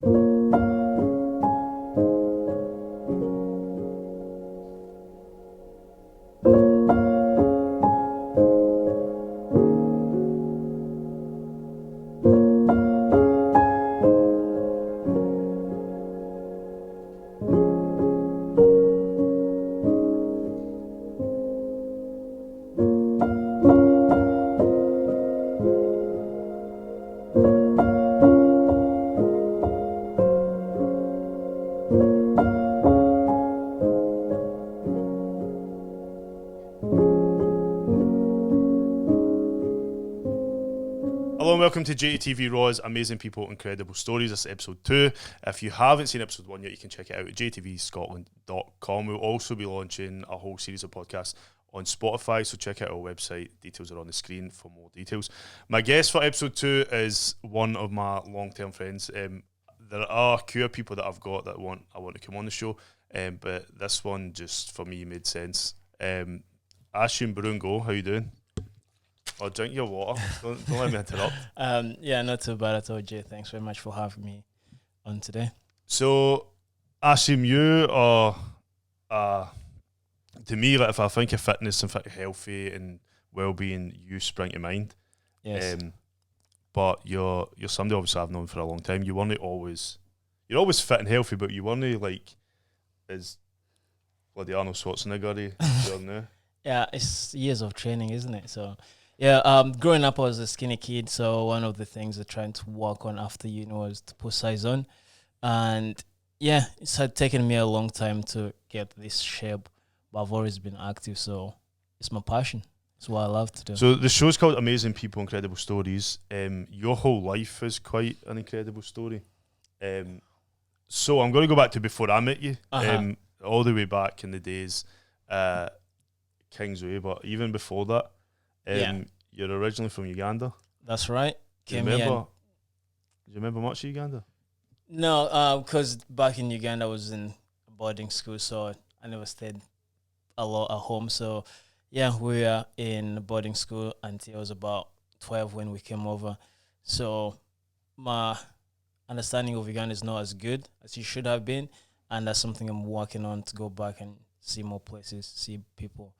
Hello and welcome to JATV Raw's Amazing People, Incredible Stories. This is episode 2. If you haven't seen episode 1 yet, you can check it out at jtvscotland.com. We'll also be launching a whole series of podcasts on Spotify, so check out our website. Details are on the screen for more details. My guest for episode 2 is one of my long-term friends. There are a few people that I've got that I want to come on the show, but this one just for me made sense. Ashim Brungo, how you doing? Oh, drink your water. Don't let me interrupt. Yeah, not too bad at all, Jay. Thanks very much for having me on today. So, Ashim, you are, to me, like if I think of fitness and healthy and well-being, you spring to mind. Yes. But you're somebody obviously I've known for a long time. You're always fit and healthy, but you weren't like as bloody Arnold Schwarzenegger you are now. Yeah, it's years of training, isn't it? So, yeah, growing up, I was a skinny kid. So one of the things I trying to work on after uni was to put size on. And yeah, it's had taken me a long time to get this shape, but I've always been active. So it's my passion. It's what I love to do. So the show's called Amazing People, Incredible Stories. Your whole life is quite an incredible story. So I'm going to go back to before I met you, all the way back in the days, Kingsway, but even before that, you're originally from Uganda. That's right. Do you remember much of Uganda? No, because back in Uganda I was in boarding school, so I never stayed a lot at home. So yeah, we were in boarding school until I was about 12 when we came over. So my understanding of Uganda is not as good as it should have been, and that's something I'm working on to go back and see more places, see people,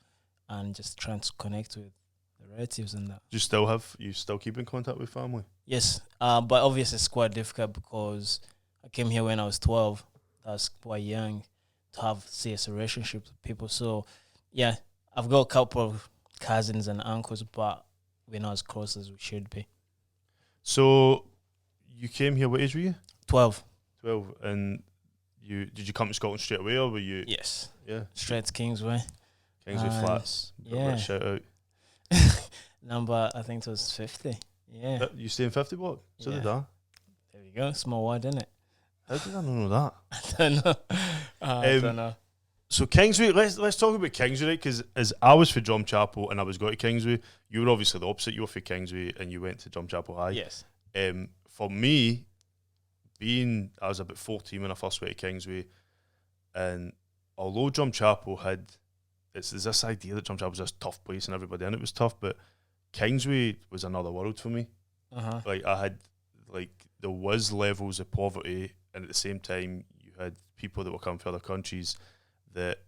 and just trying to connect with the relatives and that. You still keep in contact with family? Yes, but obviously it's quite difficult because I came here when I was 12. That's quite young to have serious relationships with people. So yeah, I've got a couple of cousins and uncles, but we're not as close as we should be. So you came here, what age were you? 12. 12, and did you come to Scotland straight away, or were you? Yes. Yeah. Straight to Kingsway. Kingsway Flats. Yeah. Shout out. Number, I think it was 50. Yeah. You stay in 50 block? So did I. There you go. Small word, isn't it? How did I not know that? I don't know. I don't know. So Kingsway, let's talk about Kingsway, right? Because as I was for Drumchapel and I was going to Kingsway, you were obviously the opposite. You were for Kingsway and you went to Drumchapel High. Yes. For me, I was about 14 when I first went to Kingsway, and although Drumchapel there's this idea that Drumchapel was this tough place and everybody in it was tough, but Kingsway was another world for me. Like there was levels of poverty, and at the same time you had people that were coming from other countries that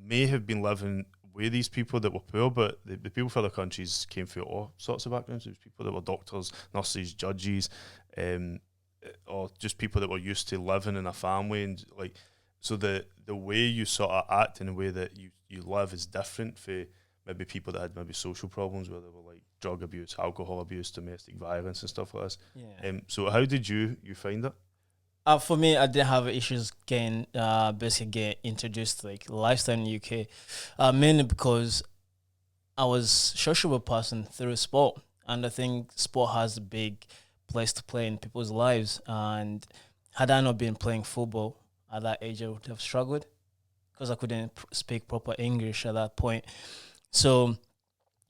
may have been living with these people that were poor, but the people from other countries came from all sorts of backgrounds. There was people that were doctors, nurses, judges, or just people that were used to living in a family, and like, so the way you sort of act and the way that you live is different for maybe people that had maybe social problems, where they were like drug abuse, alcohol abuse, domestic violence and stuff like this. Yeah. So how did you find it? For me, I didn't have issues getting introduced to like lifestyle in the UK, mainly because I was a sociable person through sport, and I think sport has a big place to play in people's lives. And had I not been playing football at that age, I would have struggled because I couldn't speak proper English at that point. So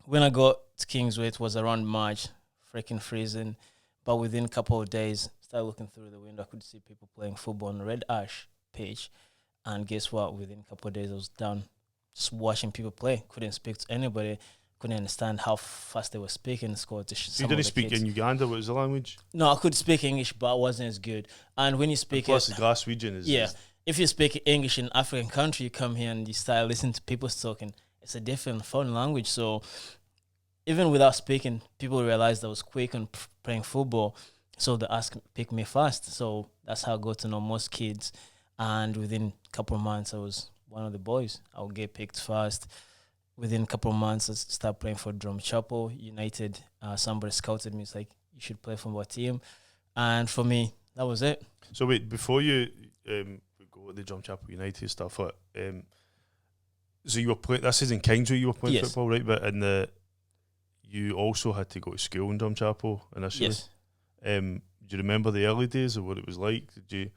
when I got to Kingsway, it was around March, freaking freezing. But within a couple of days, started looking through the window, I could see people playing football on the Red Ash pitch. And guess what? Within a couple of days, I was down just watching people play. Couldn't speak to anybody. couldn't understand how fast they were speaking Scottish. So you didn't speak in Uganda. What was the language? No, I could speak English, but I wasn't as good. And when you speak Plus, the Glaswegian is yeah, if you speak English in African country, you come here and you start listening to people talking. It's a different foreign language. So even without speaking, people realized I was quick on playing football. So they pick me fast. So that's how I got to know most kids. And within a couple of months, I was one of the boys. I would get picked fast. Within a couple of months, I started playing for Drumchapel United. Somebody scouted me. It's like, you should play for my team. And for me, that was it. So wait, before you go to the Drumchapel United stuff, so you were playing, this is in Kingsway you were playing football, right? But you also had to go to school in Drumchapel initially. Yes. Do you remember the early days of what it was like? Did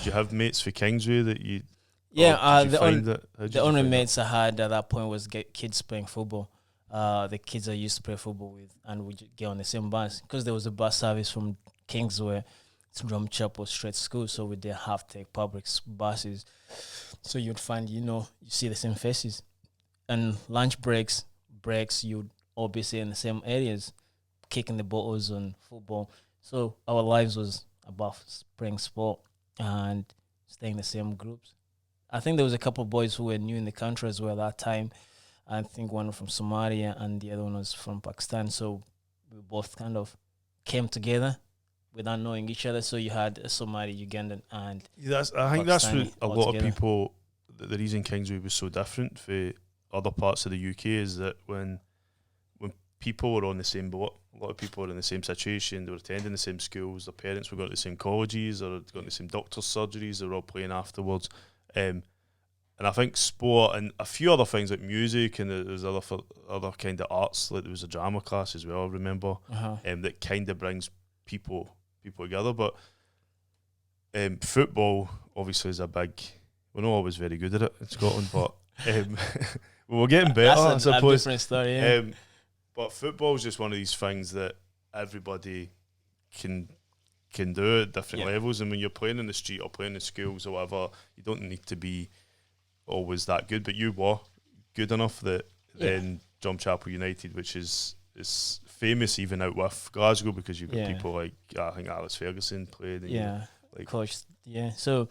you have mates for Kingsway that you... Yeah, the only mates I had at that point was kids playing football. The kids I used to play football with, and we get on the same bus because there was a bus service from Kingsway to Drumchapel straight to school, so we didn't have to take public buses. So you'd find, you see the same faces. And lunch breaks, you'd all be in the same areas, kicking the balls on football. So our lives was about playing sport and staying in the same groups. I think there was a couple of boys who were new in the country as well at that time. I think one from Somalia and the other one was from Pakistan. So we both kind of came together without knowing each other. So you had a Somali, Ugandan, and I think that's what a lot of together. people. The reason Kingsway was so different for other parts of the UK is that when people were on the same boat, a lot of people were in the same situation. They were attending the same schools. Their parents were going to the same colleges or going to the same doctor's surgeries. They were all playing afterwards. And I think sport and a few other things like music and there's other kind of arts, like there was a drama class as well, I remember, that kind of brings people together. But football obviously is a big... We're not always very good at it in Scotland, but we're getting better, I suppose. A different story, yeah. But football is just one of these things that everybody can do at different levels. And when you're playing in the street or playing in schools or whatever, you don't need to be always that good. But you were good enough that then Drumchapel United, which is famous even out with Glasgow because you've got people like, I think Alex Ferguson played. And coach. Yeah. So,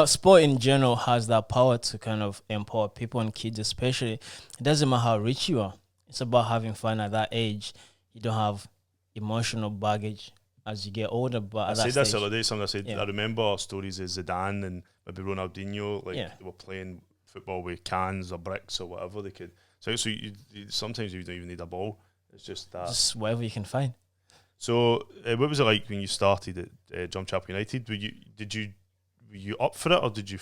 sport in general has that power to kind of empower people and kids especially. It doesn't matter how rich you are. It's about having fun at that age. You don't have emotional baggage as you get older. But I said this the other day. Something I said. I remember stories of Zidane and maybe Ronaldinho. They were playing football with cans or bricks or whatever they could. So you sometimes you don't even need a ball. It's just that. Just whatever you can find. So what was it like when you started at Drumchapel United? Were you up for it, or did you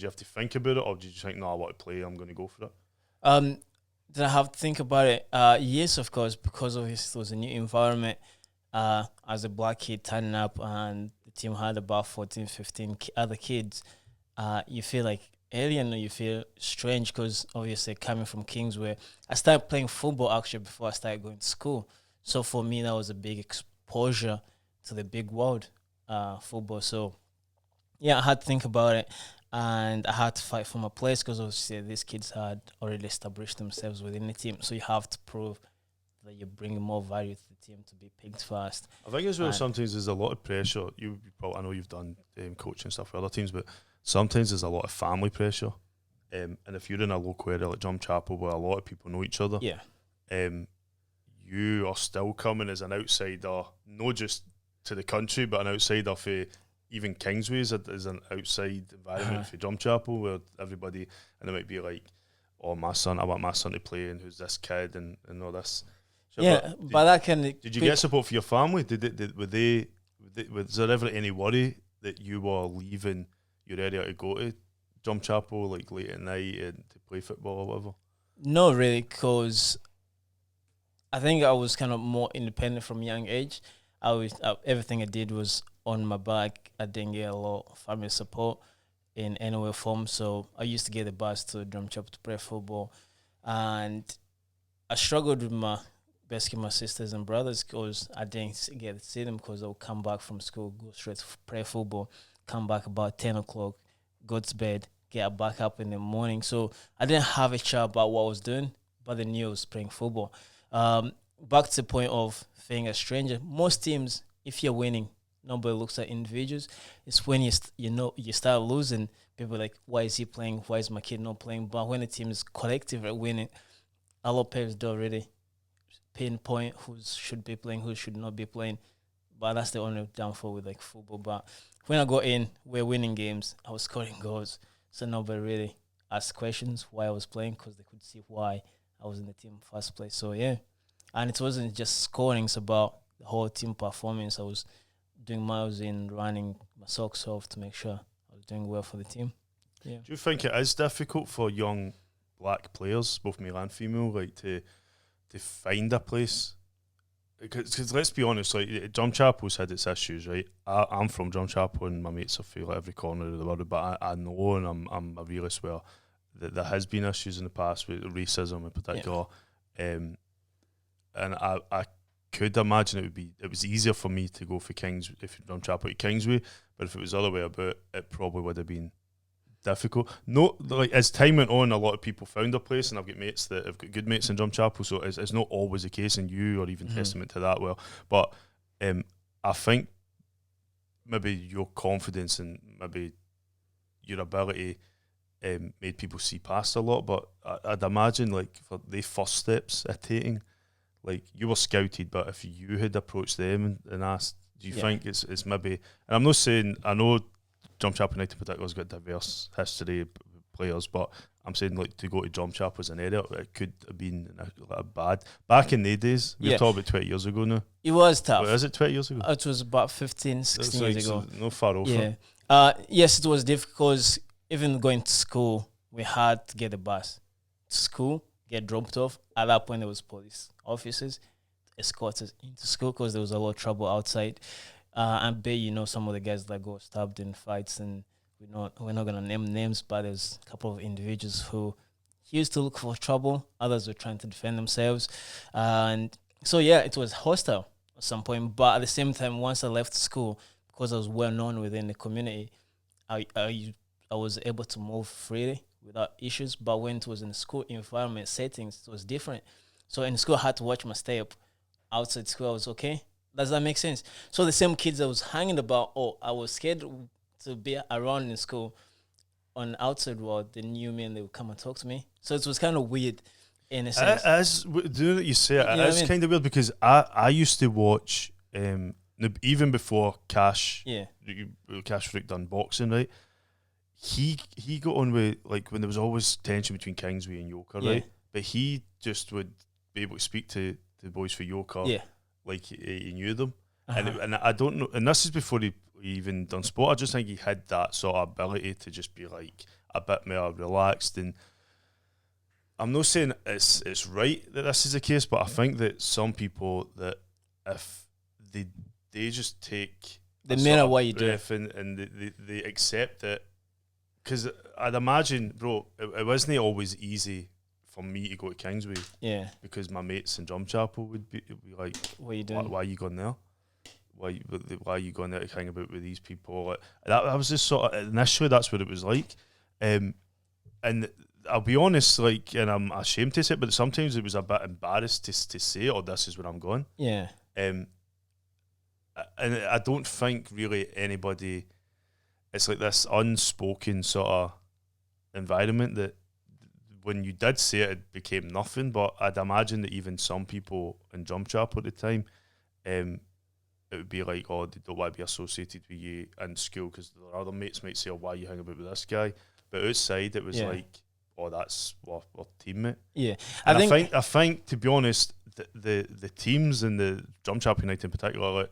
have to think about it, or did you think, no, I want to play, I'm going to go for it? Did I have to think about it? Yes, of course, because obviously it was a new environment. As a black kid turning up and the team had about 14, 15 other kids, you feel like alien or you feel strange because obviously coming from Kingsway, I started playing football actually before I started going to school. So for me, that was a big exposure to the big world, football. So I had to think about it. And I had to fight for my place because obviously these kids had already established themselves within the team. So you have to prove that you're bringing more value to the team to be picked first. I think as well sometimes there's a lot of pressure. I know you've done coaching stuff with other teams, but sometimes there's a lot of family pressure. And if you're in a local area like Drumchapel where a lot of people know each other, you are still coming as an outsider, not just to the country, but an outsider for... Even Kingsway is an outside environment for Drumchapel where everybody, and it might be like, oh, I want my son to play, and who's this kid, and all this. So did you get support for your family? Was there ever any worry that you were leaving your area to go to Drumchapel like late at night and to play football or whatever? No, really, because I think I was kind of more independent from a young age. Everything I did was on my back. I didn't get a lot of family support in any way form. So I used to get the bus to Drumchapel to play football. And I struggled with basically my sisters and brothers because I didn't get to see them because I would come back from school, go straight to play football, come back about 10 o'clock, go to bed, get back up in the morning. So I didn't have a chat about what I was doing but they knew I was playing football. Back to the point of being a stranger. Most teams, if you're winning, nobody looks at individuals. It's when you start losing, people are like, why is he playing? Why is my kid not playing? But when the team is collective at winning, a lot of players don't really pinpoint who should be playing, who should not be playing. But that's the only downfall with like football. But when I got in, we're winning games. I was scoring goals, so nobody really asked questions why I was playing because they could see why I was in the team in first place. So yeah, and it wasn't just scoring; it's about the whole team performance. I was doing miles in, running my socks off to make sure I was doing well for the team. Yeah. Do you think it is difficult for young black players, both male and female, like to find a place? Because let's be honest, like Drumchapel's had its issues, right? I'm from Drumchapel and my mates are from every corner of the world, but I know, and I'm a realist, where that there has been issues in the past with racism in particular, and I could imagine it was easier for me to go for Kings if Drumchapel to Kingsway, but if it was the other way about, it probably would have been difficult. No, like as time went on, a lot of people found their place, and I've got mates that have got good mates in Drumchapel, so it's not always the case, and you are even testament to that. Well, but I think maybe your confidence and maybe your ability made people see past a lot. But I'd imagine like for the first steps at taking, like you were scouted, but if you had approached them and asked, do you think it's maybe? And I'm not saying, I know Drumchapel United in particular has got diverse history of players, but I'm saying like to go to Drumchapel as an area, it could have been a bad. Back in the days, we're talking about 20 years ago now. It was tough. What is it, 20 years ago? It was about 15, 16 years ago. So not far off. Yeah. Yes, it was difficult because even going to school, we had to get a bus to school, get dropped off. At that point, there was police officers escort us into school because there was a lot of trouble outside. And some of the guys that got stabbed in fights, and we're not gonna name names, but there's a couple of individuals who used to look for trouble. Others were trying to defend themselves, and so it was hostile at some point. But at the same time, once I left school, because I was well known within the community, I was able to move freely without issues. But when it was in the school environment settings, it was different. So in school, I had to watch my step. Outside school, I was okay. Does that make sense? So the same kids I was hanging about, I was scared to be around in school. On the outside world, they knew me and they would come and talk to me. So it was kind of weird in a sense. Do you know what you say? It is kind of weird because I used to watch, even before Cash Freak done boxing, right? He got on with, like, when there was always tension between Kingsway and Yoker, right? But he just would be able to speak to the boys for Yoker. Yeah. Like he knew them, and I don't know. And this is before he even done sport. I just think he had that sort of ability to just be like a bit more relaxed. And I'm not saying it's right that this is the case, but I think that some people that if they just take the matter what you do and they accept it, because I'd imagine, bro, it wasn't always easy for me to go to Kingsway, because my mates in Drumchapel would be like, "What are you doing? Why are you going there? Why are you going there to hang about with these people?" Like, that was just sort of initially that's what it was like, and I'll be honest, like, and I'm ashamed to say it, but sometimes it was a bit embarrassed to say, "Oh, this is where I'm going." Yeah. And I don't think really anybody. It's like this unspoken sort of environment that, when you did say it, it became nothing. But I'd imagine that even some people in Drumchapel at the time, it would be like, oh, they don't want to be associated with you in school because their other mates might say, oh, why are you hanging about with this guy? But outside, it was like, oh, that's our teammate. Yeah, I think to be honest, the teams in the Drumchapel United in particular, like,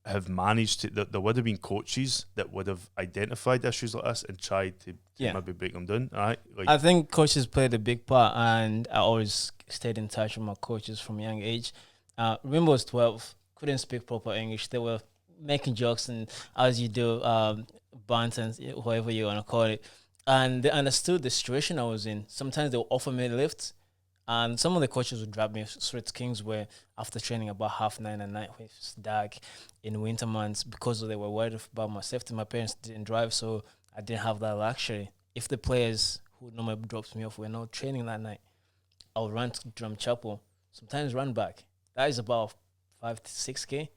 have managed to. There would have been coaches that would have identified issues like this and tried to maybe break them down. Right? Like, I think coaches played a big part, and I always stayed in touch with my coaches from a young age. Remember, I was 12, couldn't speak proper English. They were making jokes and, as you do, banter, whatever you want to call it. And they understood the situation I was in. Sometimes they would offer me lifts, and some of the coaches would drive me straight to Kingsway after training about 9:30 at night when it's dark in winter months, because they were worried about my safety. My parents didn't drive, so I didn't have that luxury. If the players who normally dropped me off were not training that night, I'll run to Drum Chapel, sometimes run back. That is about 5 to 6K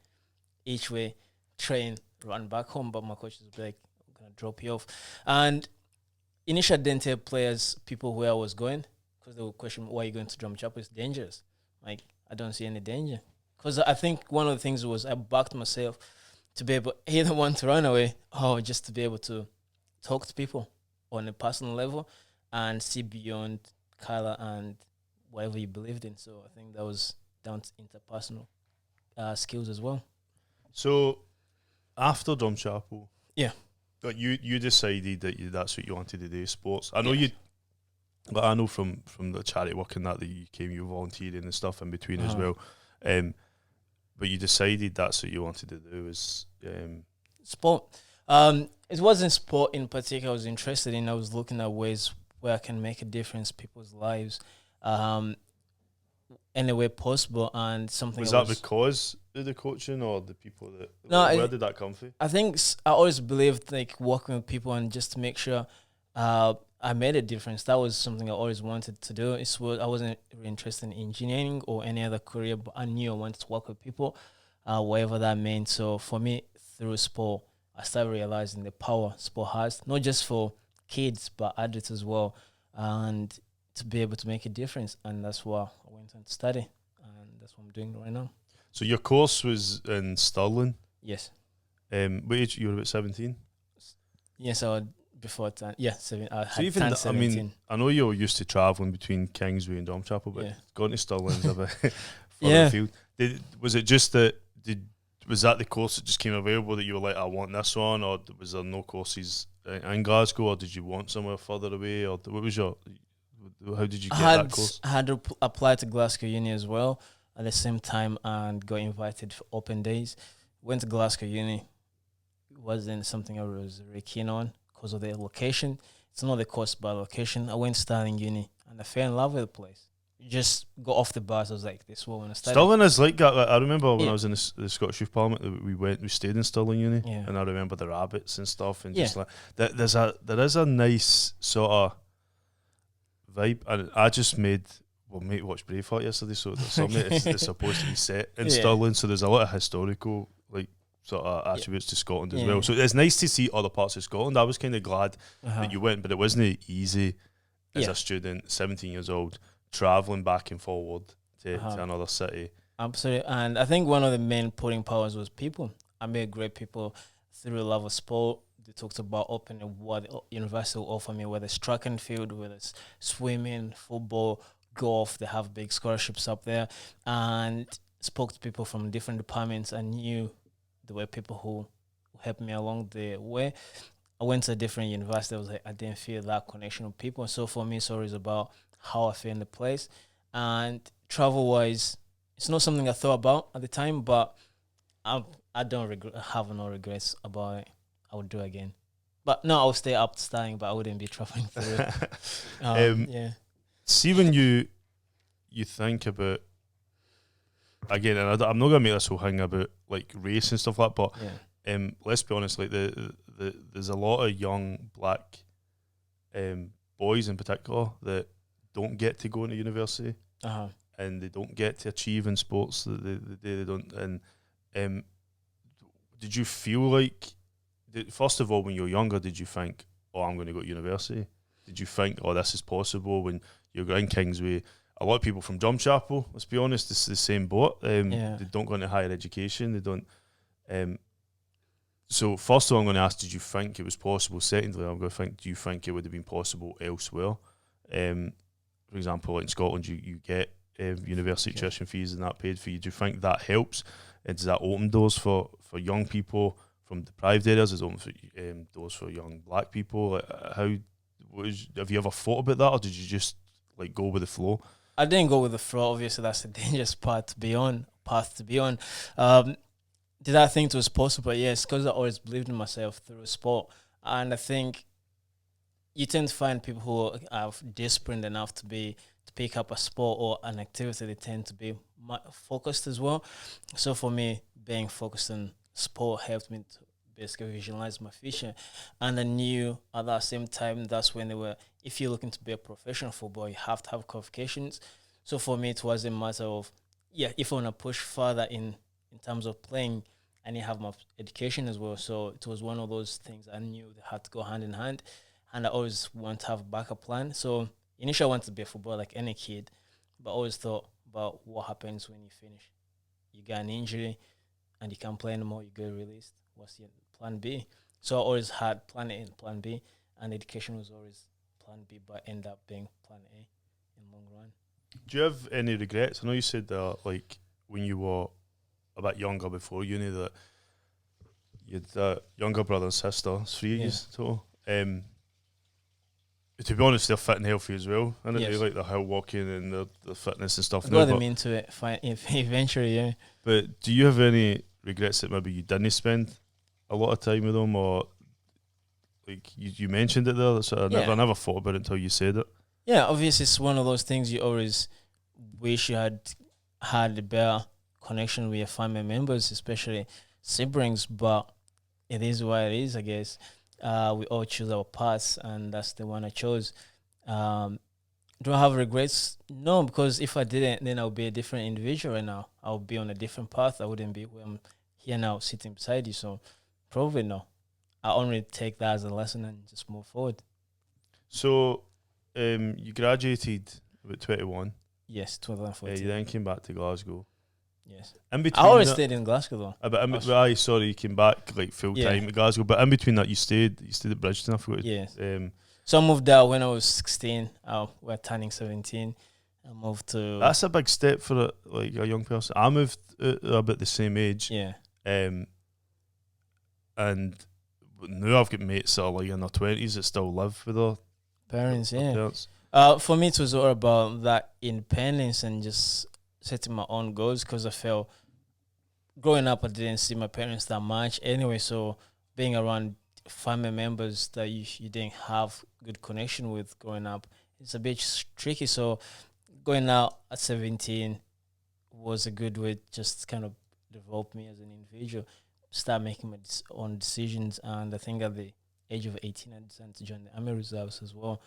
each way, train, run back home. But my coach was like, I'm going to drop you off. And initially, I didn't tell people where I was going, because they would question, why are you going to Drum Chapel? It's dangerous. Like, I don't see any danger. Because I think one of the things was I backed myself to be able either want to run away or just to be able to talk to people on a personal level and see beyond color and whatever you believed in. So I think that was down to interpersonal skills as well. So after Drum Chapel, Yeah. like you decided that that's what you wanted to do, sports. I know you. But I know from the charity work and that you volunteering and stuff in between as well. But you decided that's what you wanted to do is sport. It wasn't sport in particular I was interested in. I was looking at ways where I can make a difference in people's lives, any way possible. And something was that because of the coaching or the people that? No, where did that come from? I think I always believed like working with people and just to make sure I made a difference. That was something I always wanted to do. I wasn't really interested in engineering or any other career, but I knew I wanted to work with people, whatever that meant. So for me, through sport, I started realizing the power sport has, not just for kids, but adults as well, and to be able to make a difference. And that's why I went on to study, and that's what I'm doing right now. So your course was in Stirling? Yes. What age? You were about 17? Yes, I was. Before 10, yeah, 7. I So had even 10, 17. I mean, I know you're used to travelling between Kingsway and Drum Chapel, but going to Stirling's a bit further afield. Was it just that? Was that the course that just came available that you were like, I want this one, or was there no courses in Glasgow, or did you want somewhere further away, or what was your? How did you get that course? I had applied to Glasgow Uni as well at the same time and got invited for open days. Went to Glasgow Uni. It wasn't something I was really keen on, because of the location. It's not the course, but location. I went to Stirling Uni and I fell in love with the place. You just got off the bus. I was like, this is what I want to study. Stirling is like that. I remember when I was in the Scottish Youth Parliament, we stayed in Stirling Uni, and I remember the rabbits and stuff, and just like there is a nice sort of vibe. And I just mate watched Braveheart yesterday, so it's supposed to be set in Stirling, so there's a lot of historical sort of attributes to Scotland as well. So it's nice to see other parts of Scotland. I was kind of glad that you went, but it wasn't easy as a student, 17 years old, travelling back and forward to another city. Absolutely. And I think one of the main putting powers was people. I met great people through the love of sport. They talked about opening what the university will offer me, whether it's track and field, whether it's swimming, football, golf. They have big scholarships up there. And spoke to people from different departments and knew there were people who helped me along the way. I went to a different university. I didn't feel that connection with people. So for me, it's always about how I feel in the place. And travel-wise, it's not something I thought about at the time, but I have no regrets about it. I would do it again. But no, I'll stay up studying, but I wouldn't be traveling through it. See, when you think about, again, and I'm not gonna make this whole thing about like race and stuff like that, but let's be honest, like there's a lot of young black boys in particular that don't get to go into university, and they don't get to achieve in sports. They don't. And did you feel like, first of all, when you were younger, did you think, oh, I'm going to go to university? Did you think, oh, this is possible? When you're in Kingsway, a lot of people from Drum Chapel, let's be honest, it's the same boat. They don't go into higher education. They don't. So first of all, I'm going to ask, did you think it was possible? Secondly, I'm going to think, do you think it would have been possible elsewhere? For example, in Scotland, you get university tuition fees and that paid for you. Do you think that helps? And does that open doors for young people from deprived areas? Does it open doors for young black people? Like, have you ever thought about that, or did you just like go with the flow? I didn't go with the flow. Obviously, that's a dangerous path to be on. Did I think it was possible? Yes, because I always believed in myself through sport. And I think you tend to find people who are disciplined enough to pick up a sport or an activity. They tend to be focused as well. So for me, being focused on sport helped me to basically visualize my future. And I knew at that same time, that's when if you're looking to be a professional footballer, you have to have qualifications. So for me, it was a matter of, if I want to push further in terms of playing, I need to have my education as well. So it was one of those things I knew they had to go hand in hand, and I always want to have a backup plan. So initially, I wanted to be a footballer like any kid, but I always thought about what happens when you finish. You get an injury, and you can't play anymore. You get released. What's your plan B? So I always had plan A and plan B, and education was always plan B, but end up being plan A in long run. Do you have any regrets? I know you said that, like, when you were a bit younger before uni, that you had a younger brother and sister, it's 3 years total. To be honest, they're fit and healthy as well, and Yes. they like the hill walking and the fitness and stuff. I now, got them but, into it eventually, yeah. but do you have any regrets that maybe you didn't spend a lot of time with them, or like you mentioned it there? So I never thought about it until you said it. Yeah, obviously it's one of those things you always wish you had a better connection with your family members, especially siblings, but it is what it is, I guess. We all choose our paths, and that's the one I chose. Do I have regrets? No, because if I didn't, then I would be a different individual right now. I would be on a different path. I wouldn't be where I'm here now, sitting beside you. So probably no. I only take that as a lesson and just move forward. So you graduated about 21. Yes, 2014. You then came back to Glasgow. Yes. In between I always that, stayed in Glasgow though. But sorry, you came back like full time to Glasgow. But in between that, you stayed at Bridgeton. I forgot. Yes. So I moved out when I was 16. We're turning 17. I moved to. That's a big step for like a young person. I moved about the same age. Yeah. And now I've got mates that are like in their 20s that still live with their parents. their parents. For me, it was all about that independence and just setting my own goals, because I felt growing up I didn't see my parents that much anyway. So being around family members that you didn't have good connection with growing up, it's a bit tricky. So going out at 17 was a good way to just kind of develop me as an individual, start making my own decisions. And I think at the age of 18 I decided to join the Army Reserves as well.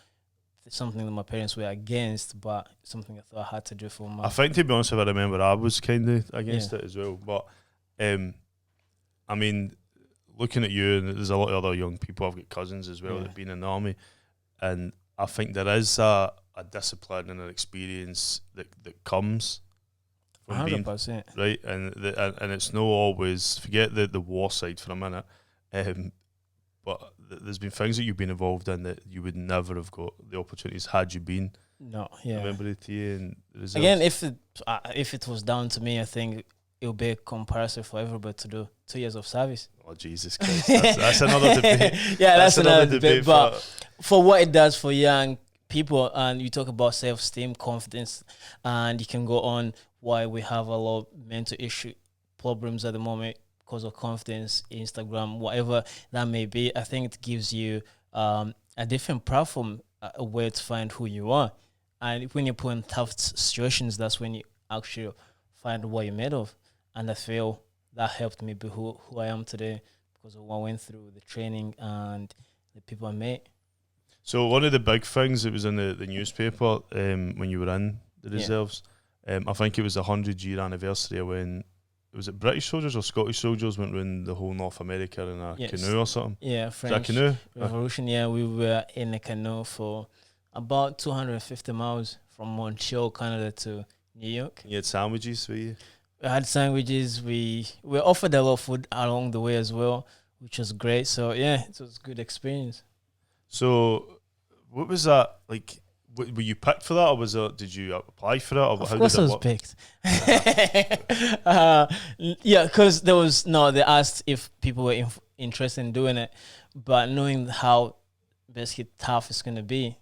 It's something that my parents were against, but something I thought I had to do for my... I think, to be honest, if I remember, I was kind of against it as well. But I mean, looking at you, and there's a lot of other young people, I've got cousins as well that have been in the army, and I think there is a discipline and an experience that comes from 100%. being right, and it's not always, forget the war side for a minute, but there's been things that you've been involved in that you would never have got the opportunities had you been. No, yeah. Remember the TA and the results. Again, if it was down to me, I think it would be a comparison for everybody to do 2 years of service. Oh, Jesus Christ. That's another debate. Yeah, that's another debate. But for what it does for young people, and you talk about self-esteem, confidence, and you can go on why we have a lot of mental issue problems at the moment because of confidence, Instagram, whatever that may be. I think it gives you a different platform, a way to find who you are. And when you're put in tough situations, that's when you actually find what you're made of. And I feel that helped me be who I am today because of what I went through, the training and the people I met. So one of the big things that was in the newspaper when you were in the reserves, I think it was the 100-year anniversary of when, was it British soldiers or Scottish soldiers went around the whole North America in a canoe or something? Yeah, French canoe? Revolution. Yeah, we were in a canoe for about 250 miles from Montreal, Canada to New York. You had sandwiches, were you? We had sandwiches. We were offered a lot of food along the way as well, which was great. So yeah, it was a good experience. So what was that like? Were you picked for that, or did you apply for it? Or of course, I was picked. Yeah, because they asked if people were interested in doing it, but knowing how basically tough it's going to be,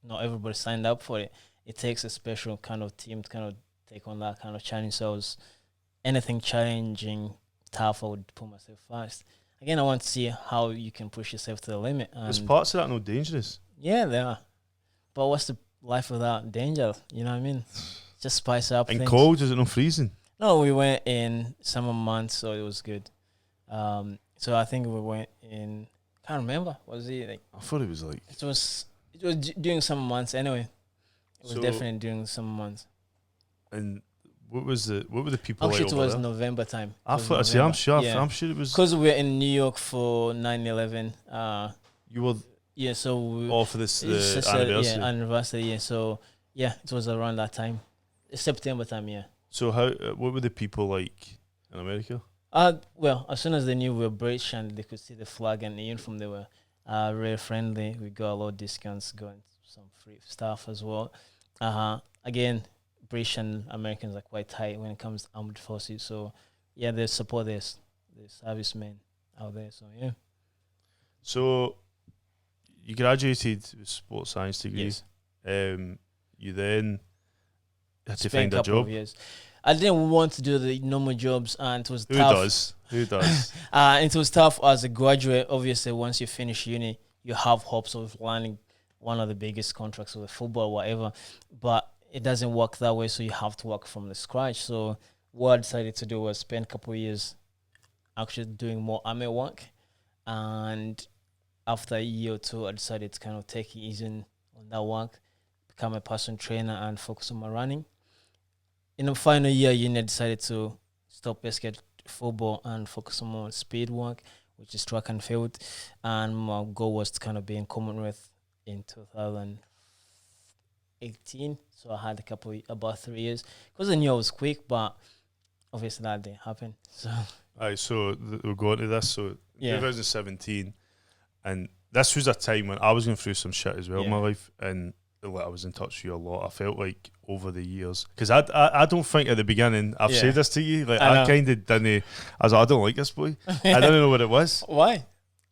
not everybody signed up for it. It takes a special kind of team to kind of take on that kind of challenge. So anything challenging, tough, I would put myself first. Again, I want to see how you can push yourself to the limit. There's parts of that not dangerous. Yeah, they are. But what's the life without danger? You know what I mean? Just spice up and things. cold? Is it not freezing? No, we went in summer months, so it was good. So I think we went in. Can't remember. Was it like? I thought it was like. It was during summer months anyway. It was definitely during summer months. And what were the people Actually, like it over was there? November time. I thought, see, I'm sure, Yeah. I'm sure it was. Because we were in New York for 9/11. You were Yeah, so all for this it's the just anniversary. yeah, anniversary. Yeah, so yeah, it was around that time, September time. Yeah. So how? What were the people like in America? Well, as soon as they knew we were British and they could see the flag and the uniform, they were very friendly. We got a lot of discounts, going some free stuff as well. Again, British and Americans are quite tight when it comes to armed forces. So yeah, they support this the servicemen out there. So yeah. So you graduated with sports science degree. Yes. You then had to Spent find a couple of job. years. I didn't want to do the normal jobs, and it was Who tough. does? Who does? It was tough as a graduate. Obviously, once you finish uni, you have hopes of landing one of the biggest contracts with football, whatever. But it doesn't work that way, so you have to work from the scratch. So what I decided to do was spend a couple of years actually doing more army work, and after a year or two, I decided to kind of take it easy on that work, become a personal trainer, and focus on my running. In the final year, uni, I decided to stop basket football and focus on more speed work, which is track and field. And my goal was to kind of be in Commonwealth in 2018. So I had about 3 years, because I knew I was quick, but obviously that didn't happen. So Aye, so we'll go into this. So yeah, 2017, and this was a time when I was going through some shit as well in my Yeah. life, and like, I was in touch with you a lot. I felt like over the years, because I don't think at the beginning I've Yeah. said this to you. Like I I know. kind of didn't. I was like, I don't like this boy. I didn't know what it was. Why?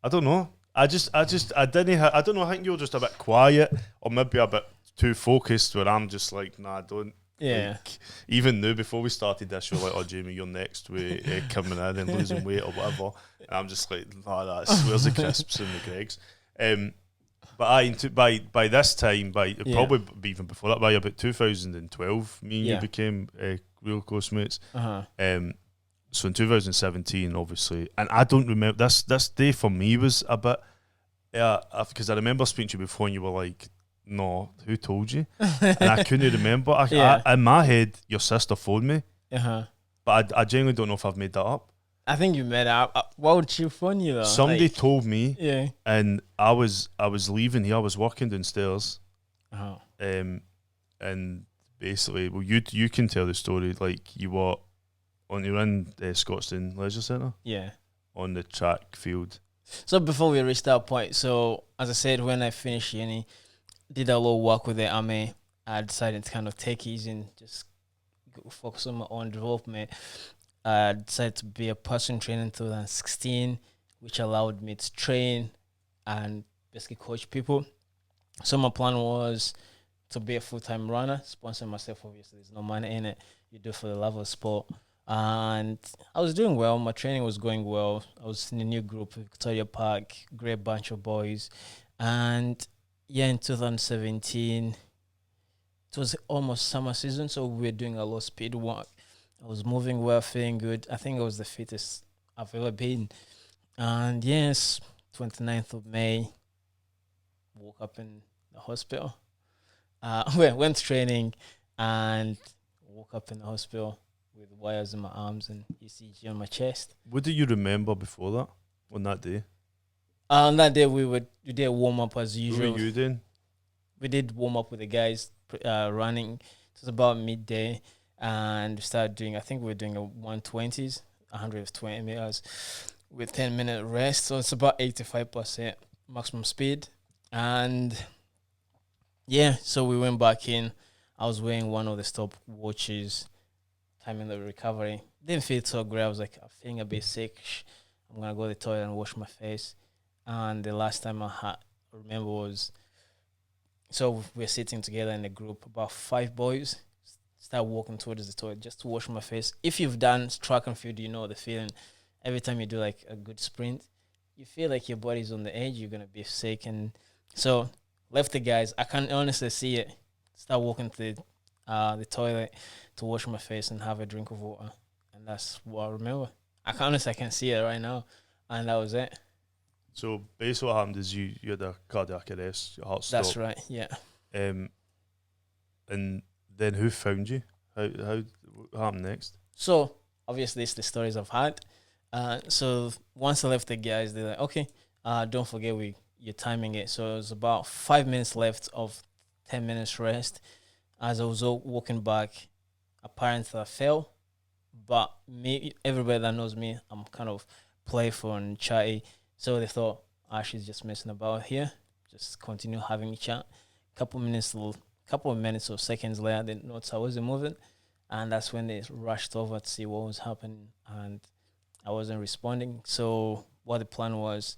I don't know. I didn't. I don't know. I think you're just a bit quiet, or maybe a bit too focused. Where I'm just like, nah, don't. Yeah. Like, even now, before we started this, you're like, oh, Jamie, you're next with coming in and losing weight or whatever. And I'm just like, nah, that's where's the crisps and the Gregs. But by this time, Yeah. probably even before that, by about 2012, me and Yeah. you became real close mates. Uh-huh. So in 2017, obviously, and I don't remember this day for me was a bit, because I remember speaking to you before, and you were like, "No, who told you?" And I couldn't remember. Yeah. In my head, your sister phoned me, Uh-huh. but I genuinely don't know if I've made that up. I think you met up. Why would she phone you though? Somebody Like, told me, yeah. and I was leaving here. I was working downstairs, Uh-huh. and basically, well, you can tell the story. Like you were in Scotstoun Leisure Centre Yeah. on the track field. So before we reach that point, so as I said, when I finished uni, did a lot of work with the army, I decided to kind of take it easy and just focus on my own development. I decided to be a personal trainer in 2016, which allowed me to train and basically coach people. So my plan was to be a full-time runner, sponsor myself. Obviously, there's no money in it. You do it for the love of sport. And I was doing well. My training was going well. I was in a new group, Victoria Park, great bunch of boys. And yeah, in 2017, it was almost summer season, so we were doing a lot of speed work. I was moving well, feeling good. I think I was the fittest I've ever been. And yes, 29th of May, woke up in the hospital. Went training and woke up in the hospital with wires in my arms and ECG on my chest. What do you remember before that? On that day, On that day, we did warm up as what usual. were you doing? We did warm up with the guys running. It was about midday, and we started doing. I think we were doing a 120s, 120 meters, with 10-minute rest. So it's about 85% maximum speed, and yeah. So we went back in. I was wearing one of the stop watches, timing the recovery. Didn't feel so great. I was like, I'm feeling a bit sick. I'm gonna go to the toilet and wash my face. And the last time I remember was, so we're sitting together in a group, about 5 boys, start walking towards the toilet just to wash my face. If you've done track and field, you know the feeling. Every time you do like a good sprint, you feel like your body's on the edge, you're gonna be sick. And so left the guys. I can honestly see it. Start walking to the toilet to wash my face and have a drink of water. And that's what I remember. I can see it right now. And that was it. So basically, what happened is you had a cardiac arrest, your heart stopped. That's right, yeah. And then who found you? what happened next? So obviously, it's the stories I've had. So once I left the guys, they're like, okay, don't forget you're timing it. So it was about 5 minutes left of 10 minutes rest. As I was walking back, apparently I fell. But everybody that knows me, I'm kind of playful and chatty. So they thought, she's just messing about here. Just continue having a chat. Couple of minutes or seconds later, they noticed I wasn't moving, and that's when they rushed over to see what was happening, and I wasn't responding. So what the plan was,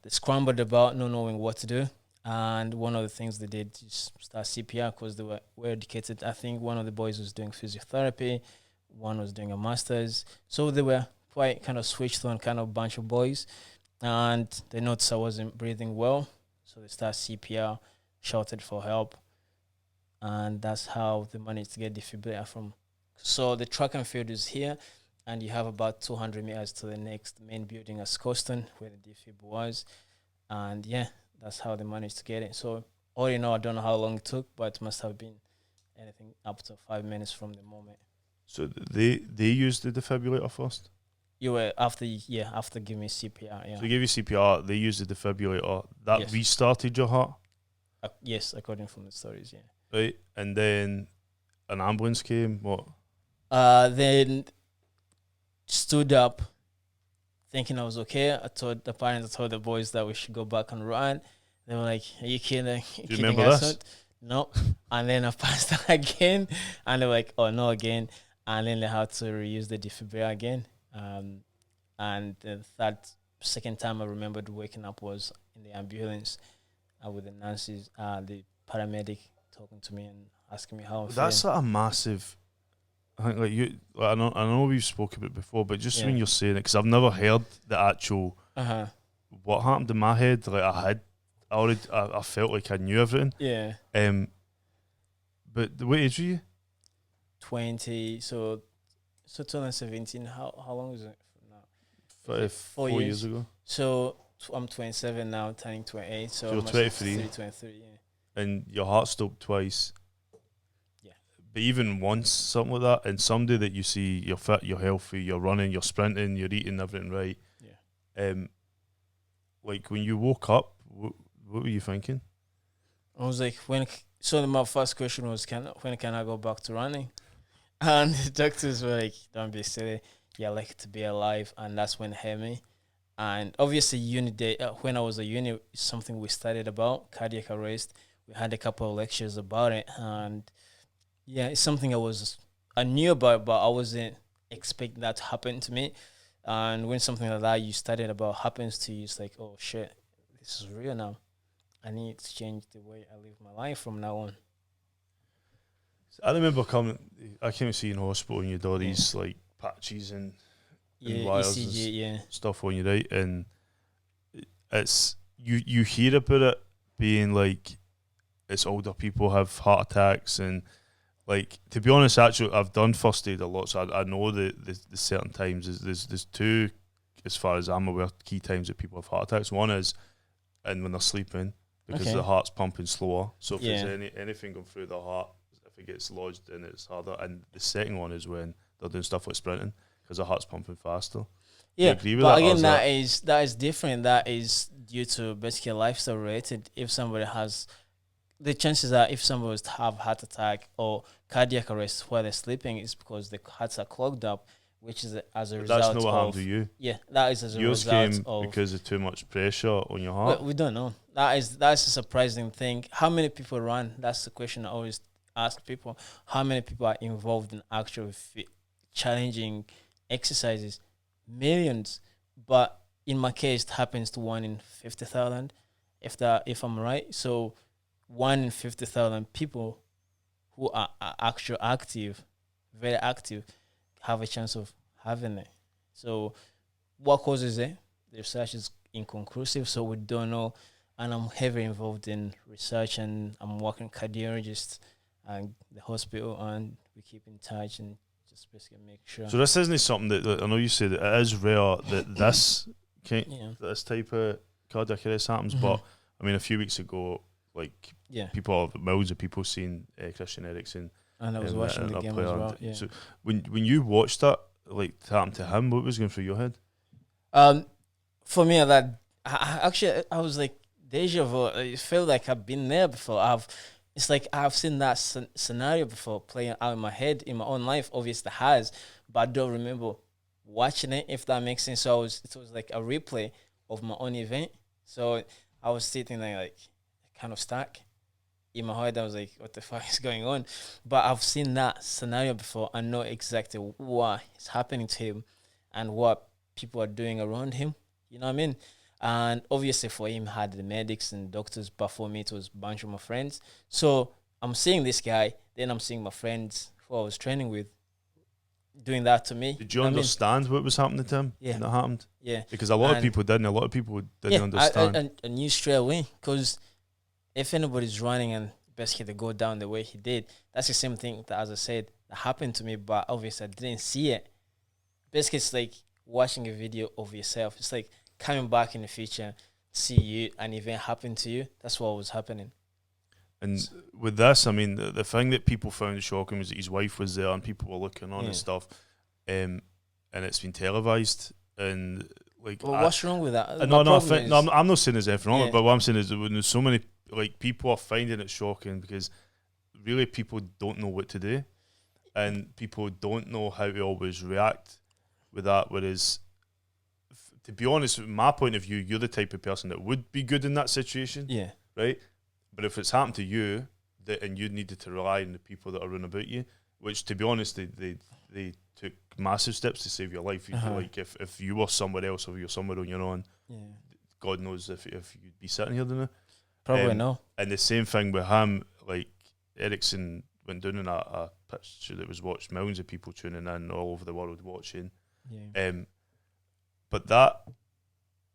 they scrambled about, not knowing what to do. And one of the things they did is start CPR because they were educated. I think one of the boys was doing physiotherapy, one was doing a master's. So they were quite kind of switched on kind of bunch of boys. And they noticed I wasn't breathing well. So they start CPR, shouted for help. And that's how they managed to get defibrillator from. So the track and field is here. And you have about 200 meters to the next main building at Scotstoun, where the defib was. And yeah, that's how they managed to get it. So all in all, I don't know how long it took, but it must have been anything up to 5 minutes from the moment. So they used the defibrillator first? You were after giving me CPR, yeah. So they gave you CPR, they used the defibrillator. That restarted your heart? Yes, according from the stories, yeah. Right, and then an ambulance came, what? Then stood up, thinking I was okay. I told the boys that we should go back and run. They were like, "Are you kidding? Do you remember this? No." And then I passed out again, and they were like, "Oh no, again!" And then they had to reuse the defibrillator again. And the second time I remembered waking up was in the ambulance with the nurses, the paramedic talking to me and asking me how I'm That's feeling. a massive. I think I know we've spoken about it before, but just when you're saying it, because I've never heard the actual what happened in my head. Like I felt like I knew everything. Yeah. But what age were you? 20. So 2017. How long is it from now? 4 years ago. So I'm 27 now, turning 28. So you're 23. 23. Yeah. And your heart stopped twice. Yeah. But even once, something like that, and somebody that you see, you're fit, you're healthy, you're running, you're sprinting, you're eating everything right. Yeah. Like when you woke up, what were you thinking? I was like, so my first question was, when can I go back to running? And the doctors were like, don't be silly. You're lucky to be alive. And that's when it hit me. And obviously, uni day, when I was at uni, it's something we studied about, cardiac arrest. We had a couple of lectures about it. And yeah, it's something I knew about, but I wasn't expecting that to happen to me. And when something like that you studied about happens to you, it's like, oh shit, this is real now. I need to change the way I live my life from now on. I remember I came to see you in hospital and you had all these like patches and wires ECG, and stuff on you, right? And it's you hear about it being like it's older people have heart attacks and like, to be honest, actually I've done first aid a lot, so I know the certain times there's two, as far as I'm aware, key times that people have heart attacks. One is when they're sleeping, because the heart's pumping slower. So if there's anything going through the heart, if it gets lodged in, it's harder. And the second one is when they're doing stuff like sprinting, because the heart's pumping faster. Yeah, agree with but that, again, that is different. That is due to basically lifestyle related. If somebody has, the chances are if somebody was to have heart attack or cardiac arrest while they're sleeping, is because the hearts are clogged up, which is as a result. That's not what happened to you. Yeah, that is as a Yours result came of because of too much pressure on your heart. we don't know. That's a surprising thing. How many people run? That's the question I always ask people. How many people are involved in actual challenging exercises? Millions. But in my case, it happens to 1 in 50,000, if I'm right. So 1 in 50,000 people who are actually active, very active, have a chance of having it. So what causes it? The research is inconclusive, so we don't know. And I'm heavily involved in research, and I'm working cardiologist and the hospital, and we keep in touch and just basically make sure. So this isn't something that I know you said that it is rare that this this type of cardiac arrest happens, but I mean a few weeks ago, like people, millions of people seen Christian Eriksen And I was watching the a game player. as well. Yeah. So when you watched that, like happened to him, what was going through your head? For me, I was like deja vu. It felt like I've been there before. It's like I've seen that scenario before playing out in my head in my own life. Obviously, has, but I don't remember watching it. If that makes sense. So it was like a replay of my own event. So I was sitting there like kind of stuck in my head. I was like, "What the fuck is going on?" But I've seen that scenario before. I know exactly what is happening to him and what people are doing around him. You know what I mean? And obviously for him had the medics and doctors, but for me it was a bunch of my friends. So I'm seeing this guy, then I'm seeing my friends who I was training with doing that to me. Did you understand what was happening to him? Yeah. When that happened? Yeah. Because a lot of people didn't. A lot of people didn't understand. I knew straight away, because if anybody's running and basically they go down the way he did, that's the same thing that, as I said, that happened to me, but obviously I didn't see it. Basically, it's like watching a video of yourself. It's like coming back in the future, see you, an event happen to you. That's what was happening. And with this, I mean, the thing that people found shocking was that his wife was there and people were looking on and stuff, and it's been televised. And like, well, what's wrong with that? I'm not saying there's anything wrong, but what I'm saying is that when there's so many, like, people are finding it shocking because really people don't know what to do, and people don't know how to always react with that. Whereas, to be honest, from my point of view, you're the type of person that would be good in that situation. Yeah. Right? But if it's happened to you, and you needed to rely on the people that are around about you, which, to be honest, they took massive steps to save your life. Like, if you were somewhere else or you're somewhere on your own, God knows if you'd be sitting here now. Probably no. And the same thing with him, like, Ericsson went down in a pitch that was watched, millions of people tuning in all over the world watching. Yeah. But that,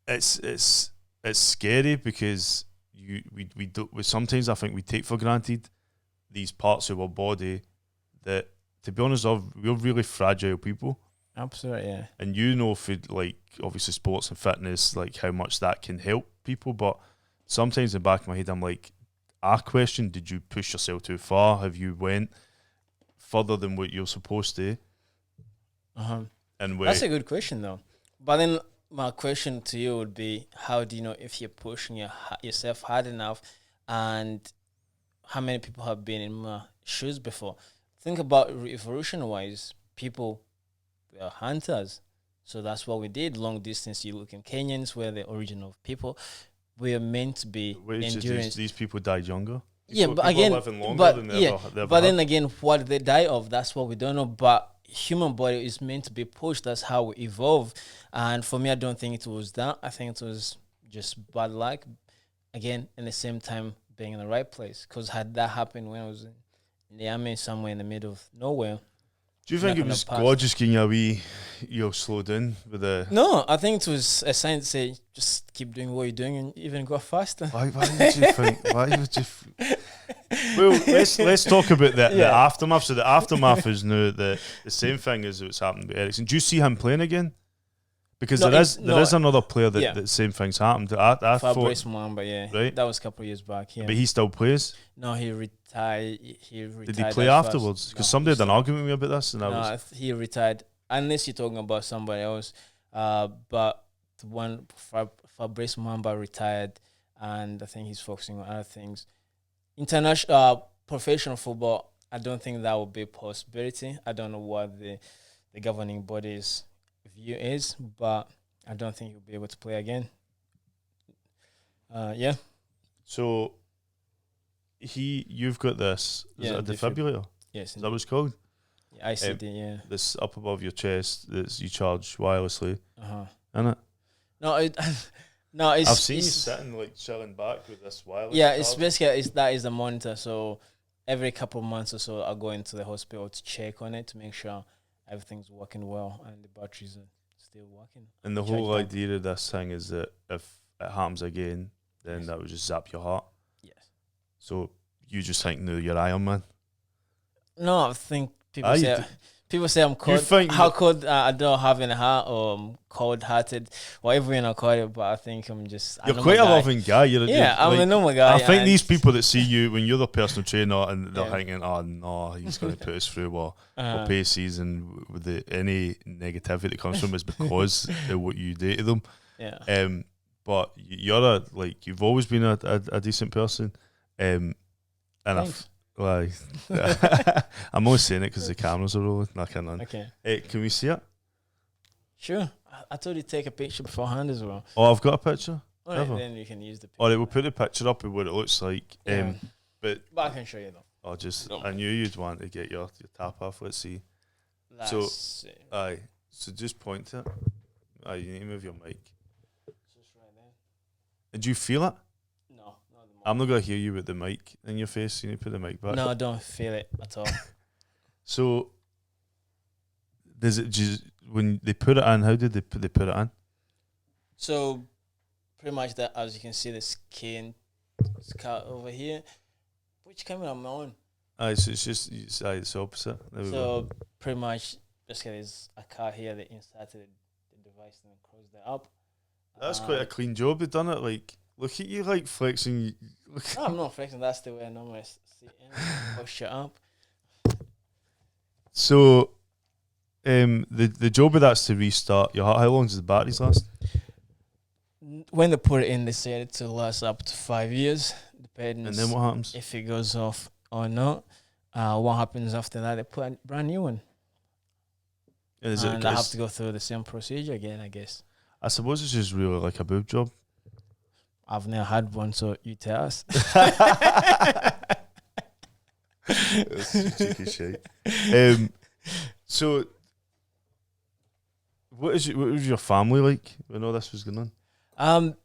it's scary because we sometimes, I think, we take for granted these parts of our body that, to be honest, we're really fragile people. Absolutely, yeah. And you know, for like obviously sports and fitness, like how much that can help people. But sometimes in the back of my head, I'm like, I question: did you push yourself too far? Have you went further than what you're supposed to? And that's a good question, though. But then my question to you would be, how do you know if you're pushing yourself hard enough, and how many people have been in my shoes before? Think about evolution-wise, people were hunters. So that's what we did. Long distance, you look in Kenyans, where the origin of people. We are meant to be endurance. These people died younger. But again, then again, what they die of, that's what we don't know. But human body is meant to be pushed. That's how we evolve. And for me, I don't think it was that. I think it was just bad luck. Again, in the same time, being in the right place. Because had that happened when I was in the army, somewhere in the middle of nowhere. Do you think it was God just getting a wee, slow down with the? No, I think it was a sign to say, just keep doing what you're doing and even go faster. Why would you think? Why would you? Well, let's talk about the aftermath. So the aftermath is now the same thing as what's happened with Ericsson. Do you see him playing again? Because there is another player that the same thing's happened. I Fabrice Mwamba, right? That was a couple of years back. Yeah. But he still plays. No, he retired. Did he play afterwards? Because somebody had an argument with me about this, and he retired. Unless you're talking about somebody else, but the one Fabrice Mwamba retired, and I think he's focusing on other things. International, professional football, I don't think that would be a possibility. I don't know what the governing body's view is, but I don't think he'll be able to play again. Yeah. So you've got this. Is it a defibrillator? Yes. Is that what it's called? Yeah, ICD, yeah. This up above your chest that you charge wirelessly. Isn't it? No, it's. I've seen you sitting like chilling back with this wireless. Yeah, it's basically that is the monitor. So every couple of months or so, I go into the hospital to check on it to make sure everything's working well and the batteries are still working. And the whole idea of this thing is that if it happens again, then that would just zap your heart. Yes. So you just think, no, you're Iron Man? No, I think people People say I'm cold. How cold? I don't have in a heart, or I'm cold-hearted, whatever you know call it. But I think I'm just. You're quite a loving guy. I'm a normal guy. I think these people that see you when you're the personal trainer and they're thinking, "Oh no, he's going to put us through or paces," and with any negativity that comes from it is because of what you do to them. Yeah. But you're you've always been a decent person. And I'm only saying it because the cameras are rolling. No, I can't. Okay. Can we see it? Sure. I told you to take a picture beforehand as well. Oh, I've got a picture. All right, then you can use the picture. All right, we'll put the picture up of what it looks like. Yeah. But I can show you though. I knew you'd want to get your tap off. Let's see. So just point to it. You need to move your mic. Just right there. Did you feel it? No. I'm not gonna hear you with the mic in your face. You need to put the mic back. No, I don't feel it at all. So, does it just when they put it in? How did they put it in? So, pretty much that, as you can see, the skin scar over here. Which camera am I on? So it's just it's opposite. There we go. Pretty much, basically, there's a card here that inserted the device and closed it up. That's quite a clean job. They've done it look at you flexing. No, I'm not flexing. That's the way I normally sit in. Push it up. So, the job of that's to restart your heart. How long does the batteries last? When they put it in, they said it to last up to 5 years, depending. And then what happens? If it goes off or not. What happens after that? They put a brand new one. And I have to go through the same procedure again, I guess. I suppose it's just really like a boob job. I've never had one, so you tell us. That's cheeky shit. So, what was your family like when all this was going on?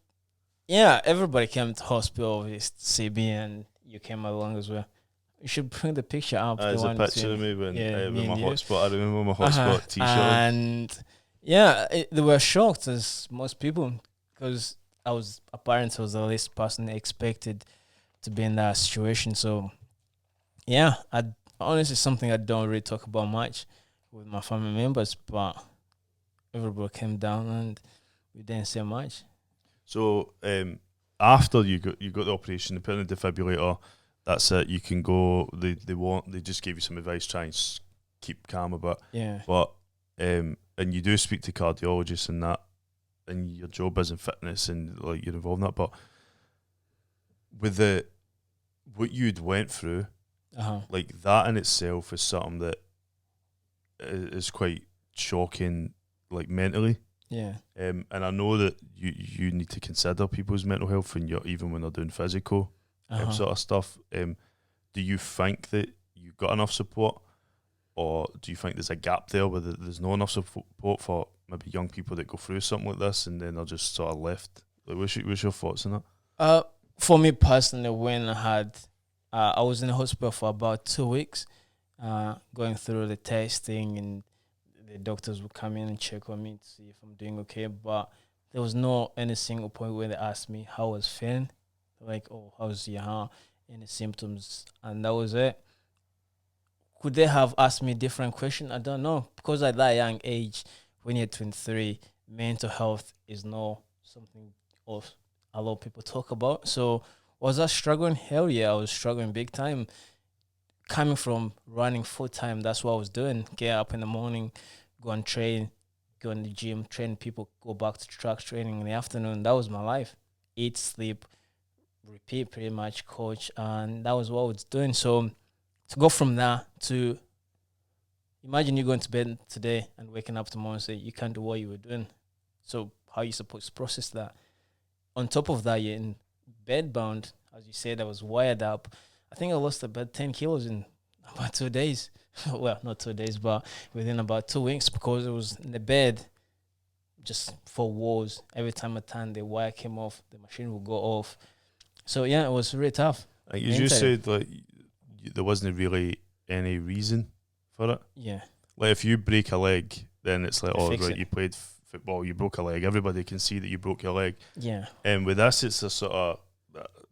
Yeah, everybody came to hospital with CB, and you came along as well. You should bring the picture up. There's a picture of me with my hotspot. I remember my hotspot t-shirt. And they were shocked, as most people, because apparently I was the least person expected to be in that situation. So, yeah, honestly, something I don't really talk about much with my family members, but everybody came down and we didn't say much. So, after you got the operation, they put in the defibrillator. That's it. You can go. They just gave you some advice. Try and keep calm a bit. Yeah. But and you do speak to cardiologists and that, and your job is in fitness and you're involved in that. But with what you'd went through, like that in itself is something that is quite shocking, like mentally. Yeah. And I know that you need to consider people's mental health and even when they're doing physical sort of stuff. Do you think that you got enough support, or do you think there's a gap there where there's not enough support for maybe young people that go through something like this and then they're just sort of left? Like, what's your thoughts on that? For me personally, when I was in the hospital for about 2 weeks, going through the testing, and the doctors would come in and check on me to see if I'm doing okay. But there was no any single point where they asked me how I was feeling, like, oh, how's your heart, any symptoms, and that was it. Could they have asked me different question? I don't know, because at that young age, when you're 23, mental health is not something of a lot of people talk about. So was I struggling? Hell yeah, I was struggling big time. Coming from running full time, that's what I was doing. Get up in the morning, go and train, go in the gym, train people, go back to track training in the afternoon. That was my life. Eat, sleep, repeat, pretty much, coach, and that was what I was doing. So to go from that to imagine you going to bed today and waking up tomorrow and say you can't do what you were doing. So how are you supposed to process that? On top of that, you're in bed bound, as you said. I was wired up. I think I lost about 10 kilos in about 2 days. Well, not 2 days, but within about 2 weeks, because it was in the bed, just 4 walls. Every time I turned, the wire came off, the machine would go off. So yeah, it was really tough. Like you just said, like there wasn't really any reason for it. Yeah. Like if you break a leg, then it's like, oh right, you played football, you broke a leg. Everybody can see that you broke your leg. Yeah. And with this, it's a sort of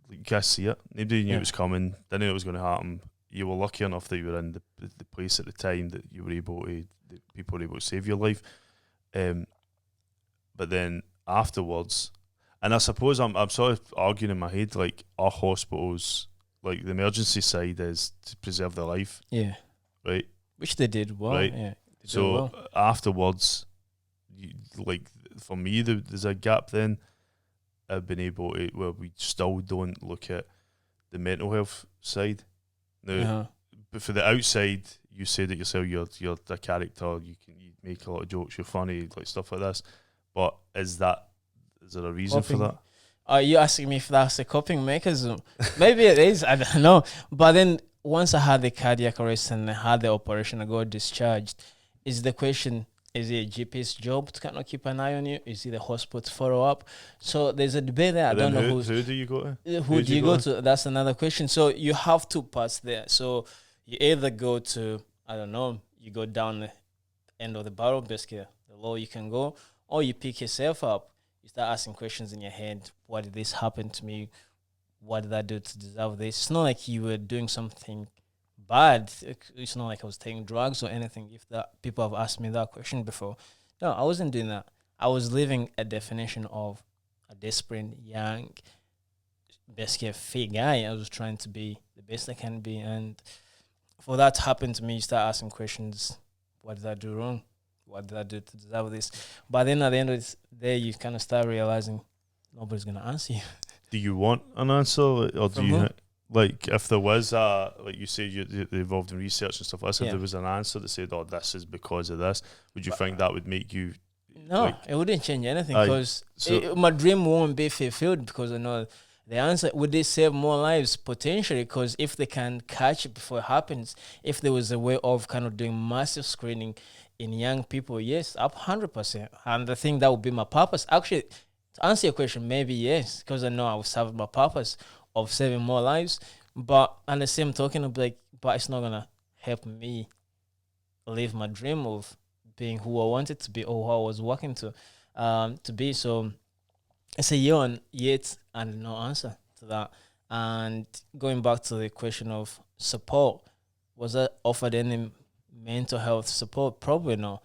you can't see it. Nobody knew it was coming. Didn't know it was going to happen. you were lucky enough that you were in the place at the time that you were that people were able to save your life. But then afterwards, and I suppose I'm sort of arguing in my head, like, our hospitals, like, the emergency side is to preserve their life. Yeah. Right? Which they did well. Right. Yeah. So afterwards, like, for me, there's a gap then. I've been able to, where we still don't look at the mental health side. Now, but for the outside, you say that yourself, you're a character, you make a lot of jokes, you're funny, like, stuff like this. But is there a reason for that? Are you asking me if that's a coping mechanism? Maybe it is, I don't know. But then once I had the cardiac arrest and I had the operation, I got discharged, is the question, is it a GP's job to kind of keep an eye on you? Is it the hospital to follow up? So there's a debate there. I don't know who do you go to? Who do you go to? That's another question. So you have two parts there. So you either go to, I don't know, you go down the end of the barrel, basically, the lower you can go, or you pick yourself up. You start asking questions in your head. Why did this happen to me? What did I do to deserve this? It's not like you were doing something bad. It's not like I was taking drugs or anything. If that people have asked me that question before, no, I wasn't doing that. I was living a definition of a desperate, young, basically a fake guy. I was trying to be the best I can be, and for that to happen to me, you start asking questions. What did I do wrong? What did I do to deserve this? But then at the end of the day, you kind of start realizing nobody's going to answer you. Do you want an answer? Or do you, like, if there was like you said, you're involved in research and stuff like that, if there was an answer that said, oh, this is because of this, would you think that would make you... No, like, it wouldn't change anything, because my dream won't be fulfilled, because I know the answer. Would they save more lives? Potentially, because if they can catch it before it happens, if there was a way of kind of doing massive screening in young people, yes, up 100%. And I think that would be my purpose. Actually, to answer your question, maybe yes, because I know I will serve my purpose of saving more lives. But at the same token, I'll be like, but it's not going to help me live my dream of being who I wanted to be, or who I was working to be. So it's a year on yet and no answer to that. And going back to the question of support, was I offered any mental health support? Probably no.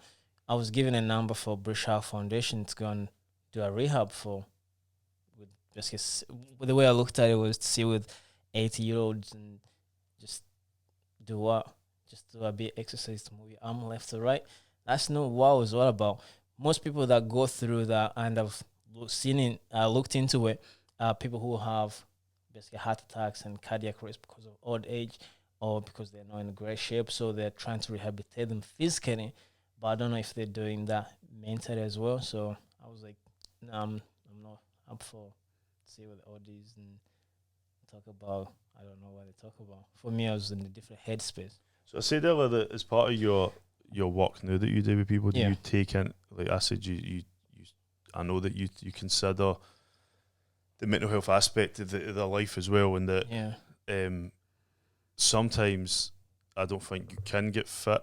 I was given a number for British Heart Foundation to go and do a rehab for. With the way I looked at it was to see with 80-year-olds and just do what? Just do a bit of exercise to move your arm left to right. That's not what it was all about. Most people that go through that and have looked into it are people who have basically heart attacks and cardiac arrest because of old age, or because they're not in great shape, so they're trying to rehabilitate them physically. But I don't know if they're doing that mentally as well. So I was like, no, I'm not up for see with all these and talk about. I don't know what they talk about. For me, I was in a different headspace. So I said earlier that as part of your work now that you do with people, do you take in, like I said, you I know that you consider the mental health aspect of their life as well, and that sometimes I don't think you can get fit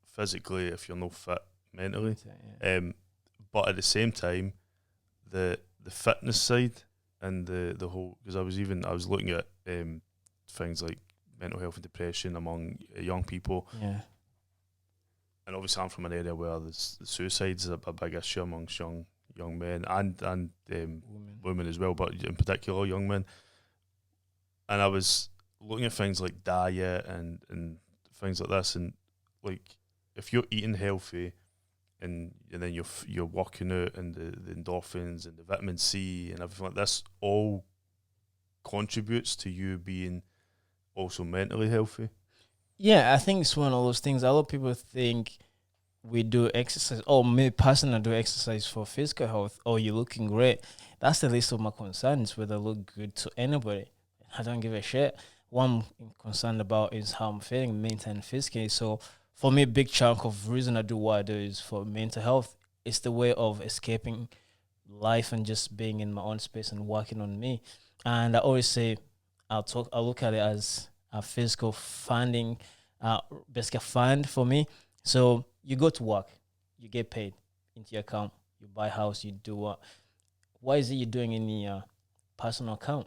physically if you're not fit mentally. But at the same time, the fitness side and the whole, because I was looking at things like mental health and depression among young people. Yeah. And obviously I'm from an area where the suicides is a big issue amongst young men and women as well, but in particular young men. And I was looking at things like diet and things like this, and like if you're eating healthy and then you're working out, and the endorphins and the vitamin C and everything like this all contributes to you being also mentally healthy. Yeah, I think it's one of those things. A lot of people think we do exercise, or me personally do exercise for physical health, or you're looking great. That's the least of my concerns, whether I look good to anybody. I don't give a shit. What I'm concerned about is how I'm feeling mentally and physically. So for me, a big chunk of reason I do what I do is for mental health. It's the way of escaping life and just being in my own space and working on me. And I always say, I look at it as a physical funding, basically a fund for me. So you go to work, you get paid into your account, you buy a house, you do what? What is it you're doing in your personal account?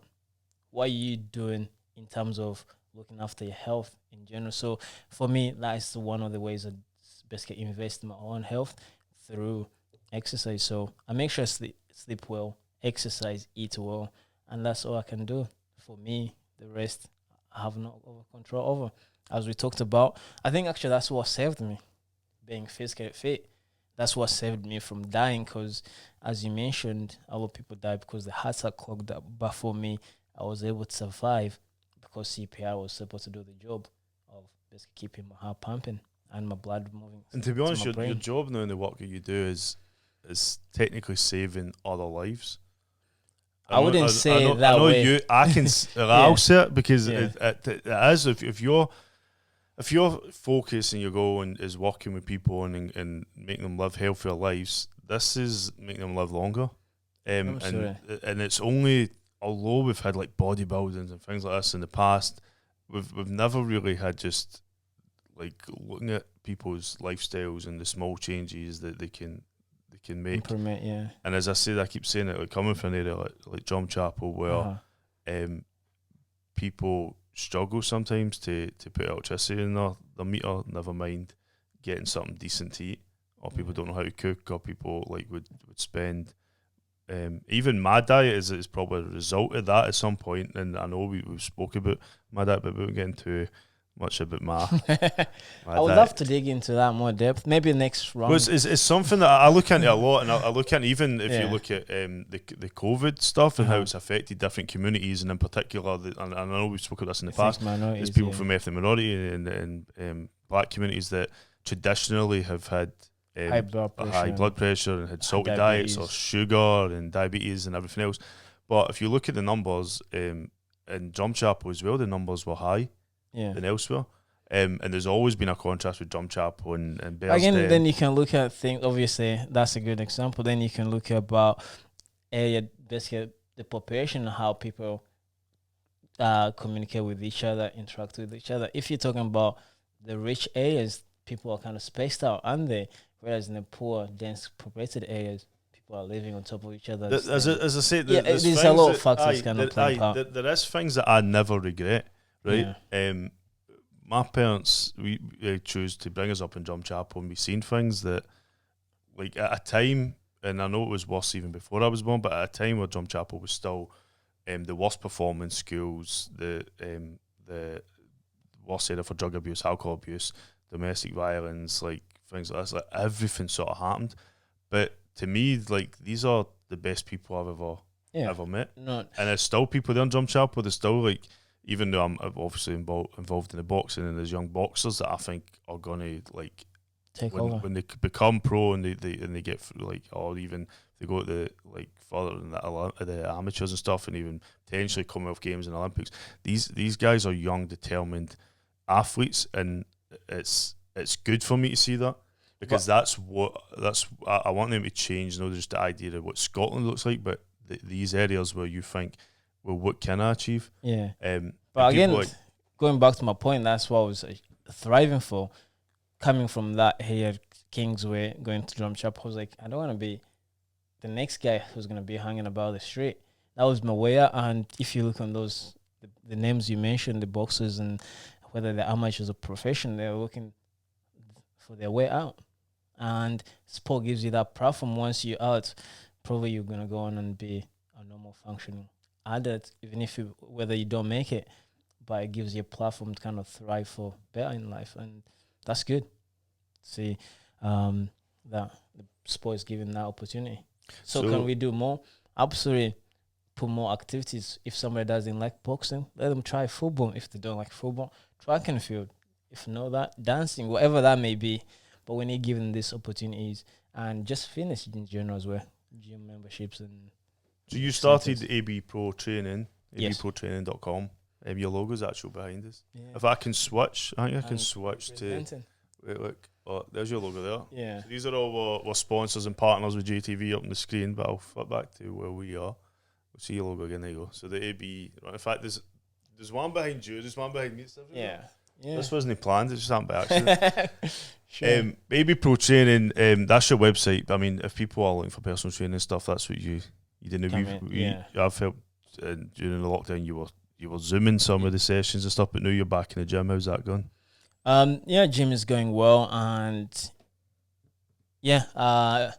What are you doing in terms of looking after your health in general. So for me, that is one of the ways I basically invest in my own health through exercise. So I make sure I sleep well, exercise, eat well, and that's all I can do. For me, the rest I have no over control over. As we talked about, I think actually that's what saved me, being physically fit. That's what saved me from dying, because as you mentioned, a lot of people die because the hearts are clogged up. But for me, I was able to survive because CPR was supposed to do the job of basically keeping my heart pumping and my blood moving. And to be honest, your job now and the work that you do is technically saving other lives. I wouldn't say that way. You, I can, I'll say it because it is. If your focus and your goal is working with people and making them live healthier lives, this is making them live longer. And it's only, although we've had like bodybuildings and things like this in the past, we've never really had just like looking at people's lifestyles and the small changes that they can make. Implement, yeah. And as I said, I keep saying it, like coming from an area like Drum Chapel, where people struggle sometimes to put electricity in their meter, never mind getting something decent to eat, or people don't know how to cook, or people like would spend. Even my diet is probably a result of that at some point, and I know we've spoke about my diet, but we won't get into much about my I would love to dig into that more depth. Maybe next round. Well, it's something that I look into a lot, and I look into, even if you look at the COVID stuff and how it's affected different communities, and in particular, and I know we've spoken about this in the past, there's people from ethnic minority and black communities that traditionally have had high blood pressure and had salty diets or sugar and diabetes and everything else. But if you look at the numbers in Drum Chapel as well, the numbers were high than elsewhere. And there's always been a contrast with Drum Chapel and Bears again, Den. then you can look at things, obviously that's a good example. Then you can look at about basically the population and how people communicate with each other, interact with each other. If you're talking about the rich areas, people are kind of spaced out, aren't they? Whereas in the poor, dense populated areas, people are living on top of each other. As I say, there's a lot of factors kind of playing out. There is things that I never regret, right? My parents, we chose to bring us up in Drum Chapel, and we seen things that, like at a time, and I know it was worse even before I was born, but at a time where Drum Chapel was still the worst performing schools, the worst area for drug abuse, alcohol abuse, domestic violence, like things like this, like everything sort of happened. But to me, like, these are the best people I've ever met. And there's still people there in Drum Chapel. There's still, like, even though I'm obviously involved in the boxing, and there's young boxers that I think are gonna like take over when they become pro and they get like, or even they go to the like further than the amateurs and stuff, and even potentially Commonwealth Games and Olympics. These guys are young, determined athletes, and it's good for me to see that, because I want them to change, not just the idea of what Scotland looks like, but these areas where you think, well, what can I achieve? But again, going back to my point, that's what I was thriving for. Coming from that here, Kingsway, going to Drum Chapel, I was like, I don't want to be the next guy who's going to be hanging about the street. That was my way out. And if you look on those, the names you mentioned, the boxers, and whether they're amateurs or professional, they're looking for their way out. And sport gives you that platform. Once you're out, probably you're going to go on and be a normal functioning adult, even if whether you don't make it, but it gives you a platform to kind of thrive for better in life, and that's good. See, that the sport is giving that opportunity. So can we do more? Absolutely, put more activities. If somebody doesn't like boxing, let them try football. If they don't like football, track and field. If not that, dancing, whatever that may be. But when you're given these opportunities, and just fitness in general as well, gym memberships and. So you started AB Pro Training, abprotraining.com. Your logo's actually behind us. Yeah. If I can switch, I think I can switch to. Wait, look. Oh, there's your logo there. Yeah. So these are all our sponsors and partners with JATV up on the screen, but I'll flip back to where we are. We'll see your logo again. There you go. So the AB. In fact, there's one behind you, there's one behind me. Yeah. This wasn't planned, it just happened by accident. Sure. AB Pro Training, that's your website. I mean, if people are looking for personal training stuff, that's what you didn't. I've helped during the lockdown. You were you were zooming some of the sessions and stuff, but now you're back in the gym. How's that going? Yeah, gym is going well, and yeah,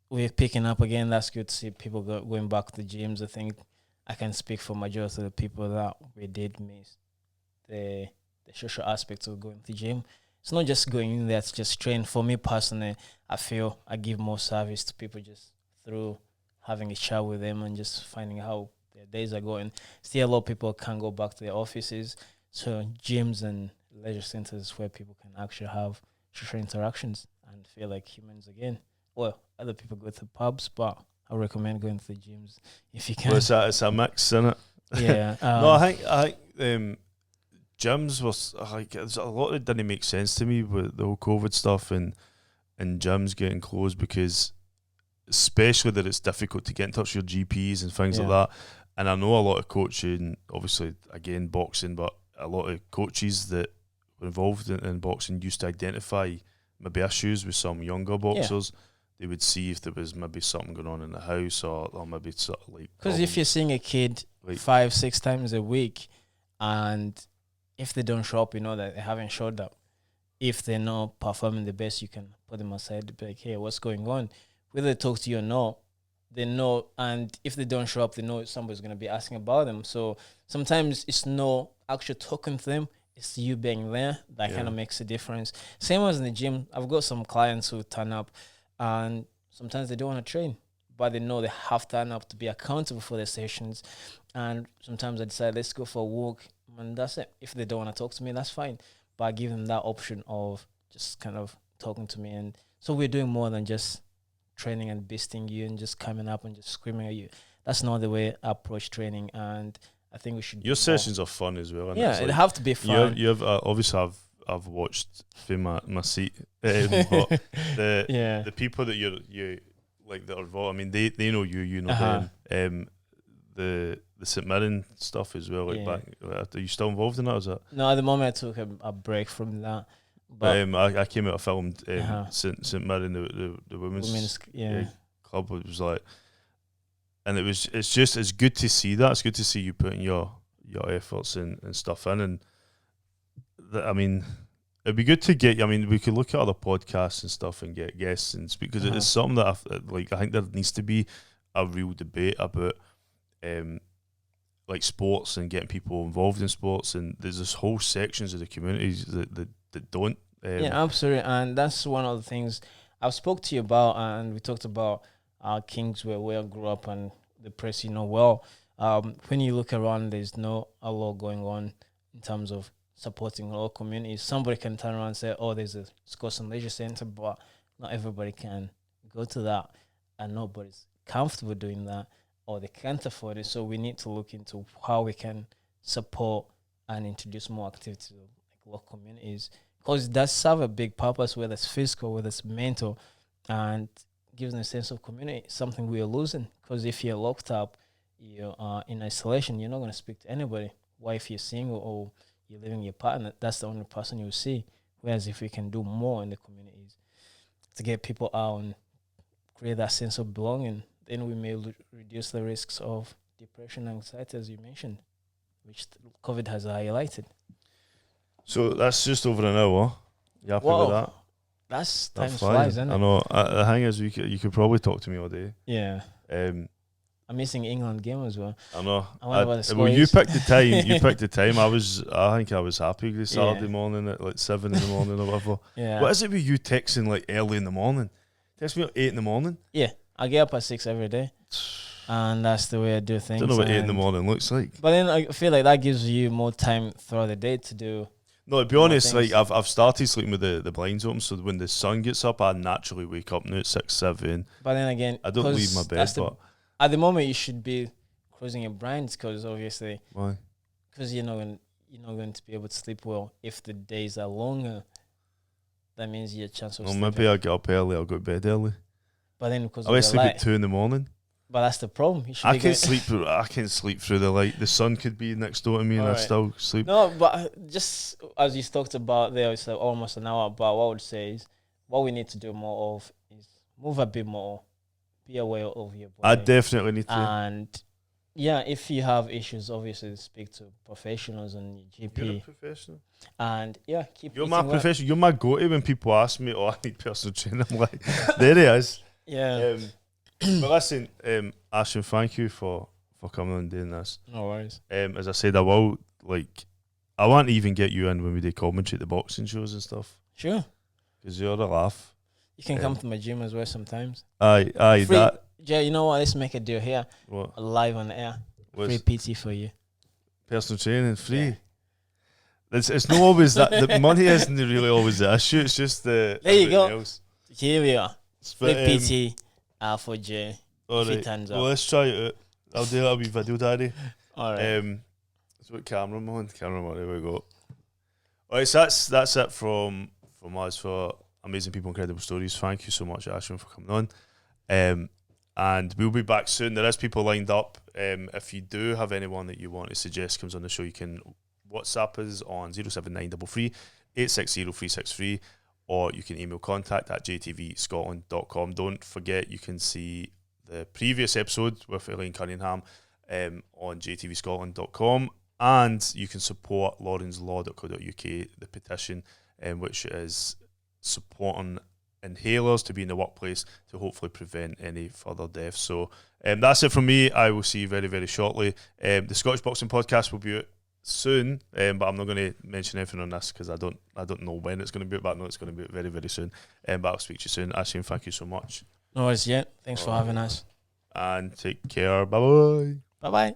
we're picking up again. That's good to see people going back to the gyms. I think I can speak for majority of the people that we did miss the social aspect of going to the gym. It's not just going in there to just train. For me personally, I feel I give more service to people just through having a chat with them and just finding how their days are going. Still, a lot of people can't go back to their offices, so gyms and leisure centers where people can actually have social interactions and feel like humans again. Well, other people go to pubs, but I recommend going to the gyms if you can. Well, it's a mix, isn't it? Yeah. No, I think gyms was like there's a lot that didn't make sense to me with the whole COVID stuff and gyms getting closed, because especially that it's difficult to get in touch with your GPs and things like that. And I know a lot of coaching, obviously again boxing, but a lot of coaches that were involved in boxing used to identify maybe issues with some younger boxers. They would see if there was maybe something going on in the house or maybe sort of like, because if you're seeing a kid like 5-6 times a week, and if they don't show up, you know that they haven't showed up. If they're not performing the best, you can put them aside to be like, hey, what's going on? Whether they talk to you or not, they know. And if they don't show up, they know somebody's going to be asking about them. So sometimes it's no actual talking to them. It's you being there that kind of makes a difference. Same as in the gym. I've got some clients who turn up and sometimes they don't want to train, but they know they have to turn up to be accountable for their sessions. And sometimes I decide, let's go for a walk, and that's it. If they don't want to talk to me, that's fine. But I give them that option of just kind of talking to me. And so we're doing more than just training and beasting you and just coming up and just screaming at you. That's not the way I approach training, and I think we should. Your sessions are fun as well. Yeah, it have to be fun. You have obviously I've watched from my seat, but the people that you like that are involved. I mean, they know you know them. The St Mirren stuff as well. Are you still involved in that? Is that? No, at the moment I took a break from that. But I came out. I filmed St Mirren, the women's club. It was like, and it's good to see that. It's good to see you putting your efforts and stuff in. And I mean, it'd be good to get. I mean, we could look at other podcasts and stuff and get guests and speak, because it's something that I think there needs to be a real debate about. Like sports and getting people involved in sports, and there's this whole sections of the communities that don't. Yeah, absolutely, and that's one of the things I've spoke to you about, and we talked about Kings where I grew up and the press. When you look around, there's no a lot going on in terms of supporting local communities. Somebody can turn around and say, "Oh, there's a sports and leisure center," but not everybody can go to that, and nobody's comfortable doing that, or they can't afford it. So we need to look into how we can support and introduce more activities like local communities, because it does serve a big purpose, whether it's physical, whether it's mental, and gives them a sense of community, something we are losing. Because if you're locked up, you are in isolation, you're not going to speak to anybody. Why, if you're single or you're living with your partner, that's the only person you will see. Whereas if we can do more in the communities to get people out and create that sense of belonging, then we may reduce the risks of depression and anxiety, as you mentioned, which COVID has highlighted. So that's just over an hour. You happy with that? That's time flies, isn't it? I know. The thing is, you could probably talk to me all day. Yeah. I'm missing England game as well. I know. I wonder what the score you is. picked the time. You picked the time. I think I was happy this Saturday morning at like 7 in the morning or whatever. Yeah. What is it with you texting like early in the morning? Text me at 8 in the morning. Yeah, I get up at 6 every day, and that's the way I do things. Don't know what 8 in the morning looks like. But then I feel like that gives you more time throughout the day to do. No, to be honest, like I've started sleeping with the blinds open, so when the sun gets up, I naturally wake up now at 6, 7. But then again, I don't leave my bed. But at the moment, you should be closing your blinds, because obviously, why? Because you're not going to be able to sleep well if the days are longer. That means your chance of sleeping. Maybe I'll get up early. I'll go to bed early. But then because I sleep at 2 in the morning. But that's the problem. I can't sleep through the light. The sun could be next door to me, and I still sleep. No, but just as you talked about there, it's like almost an hour. But what I would say is, what we need to do more of is move a bit more, be aware of your body. I definitely need to. And Yeah, if you have issues, obviously speak to professionals and You're a GP, professional. and yeah, keep You're eating my well. professional. You're my go-to when people ask me, "Oh, I need personal training." I'm like, there he is. Yeah, But listen, Ashton, thank you for coming and doing this. no worries. As I said, I want to even get you in when we do commentary at the boxing shows and stuff Sure, because you're a laugh. you can come to my gym as well sometimes. Aye, Free, that. Jay. You know what? Let's make a deal here, What? live on the air. What's Free PT for you. personal training free? Yeah. It's not always that. The money isn't really always the issue. It's just the. There you go. Else. Here we are. But, Free PT for Jay. all Free right. hands Well, up. let's try it out. I'll do a wee video, Daddy. All right. So what camera I'm on? There we go. Alright, so that's it from us for amazing people, incredible stories. Thank you so much, Ashwin, for coming on. And we'll be back soon. There is people lined up. If you do have anyone that you want to suggest comes on the show, you can WhatsApp us on 07933 860 363, or you can email contact@jtvscotland.com. Don't forget, you can see the previous episode with Elaine Cunningham on jtvscotland.com, and you can support laurenslaw.co.uk, the petition, which is supporting inhalers to be in the workplace to hopefully prevent any further deaths. So that's it from me. I will see you very, very shortly. The Scottish Boxing Podcast will be out soon, but I'm not going to mention anything on this because I don't know when it's going to be out, but I know it's going to be out very, very soon. But I'll speak to you soon. Ashim, thank you so much. No worries yet. Thanks for having us. And take care. Bye-bye. Bye-bye.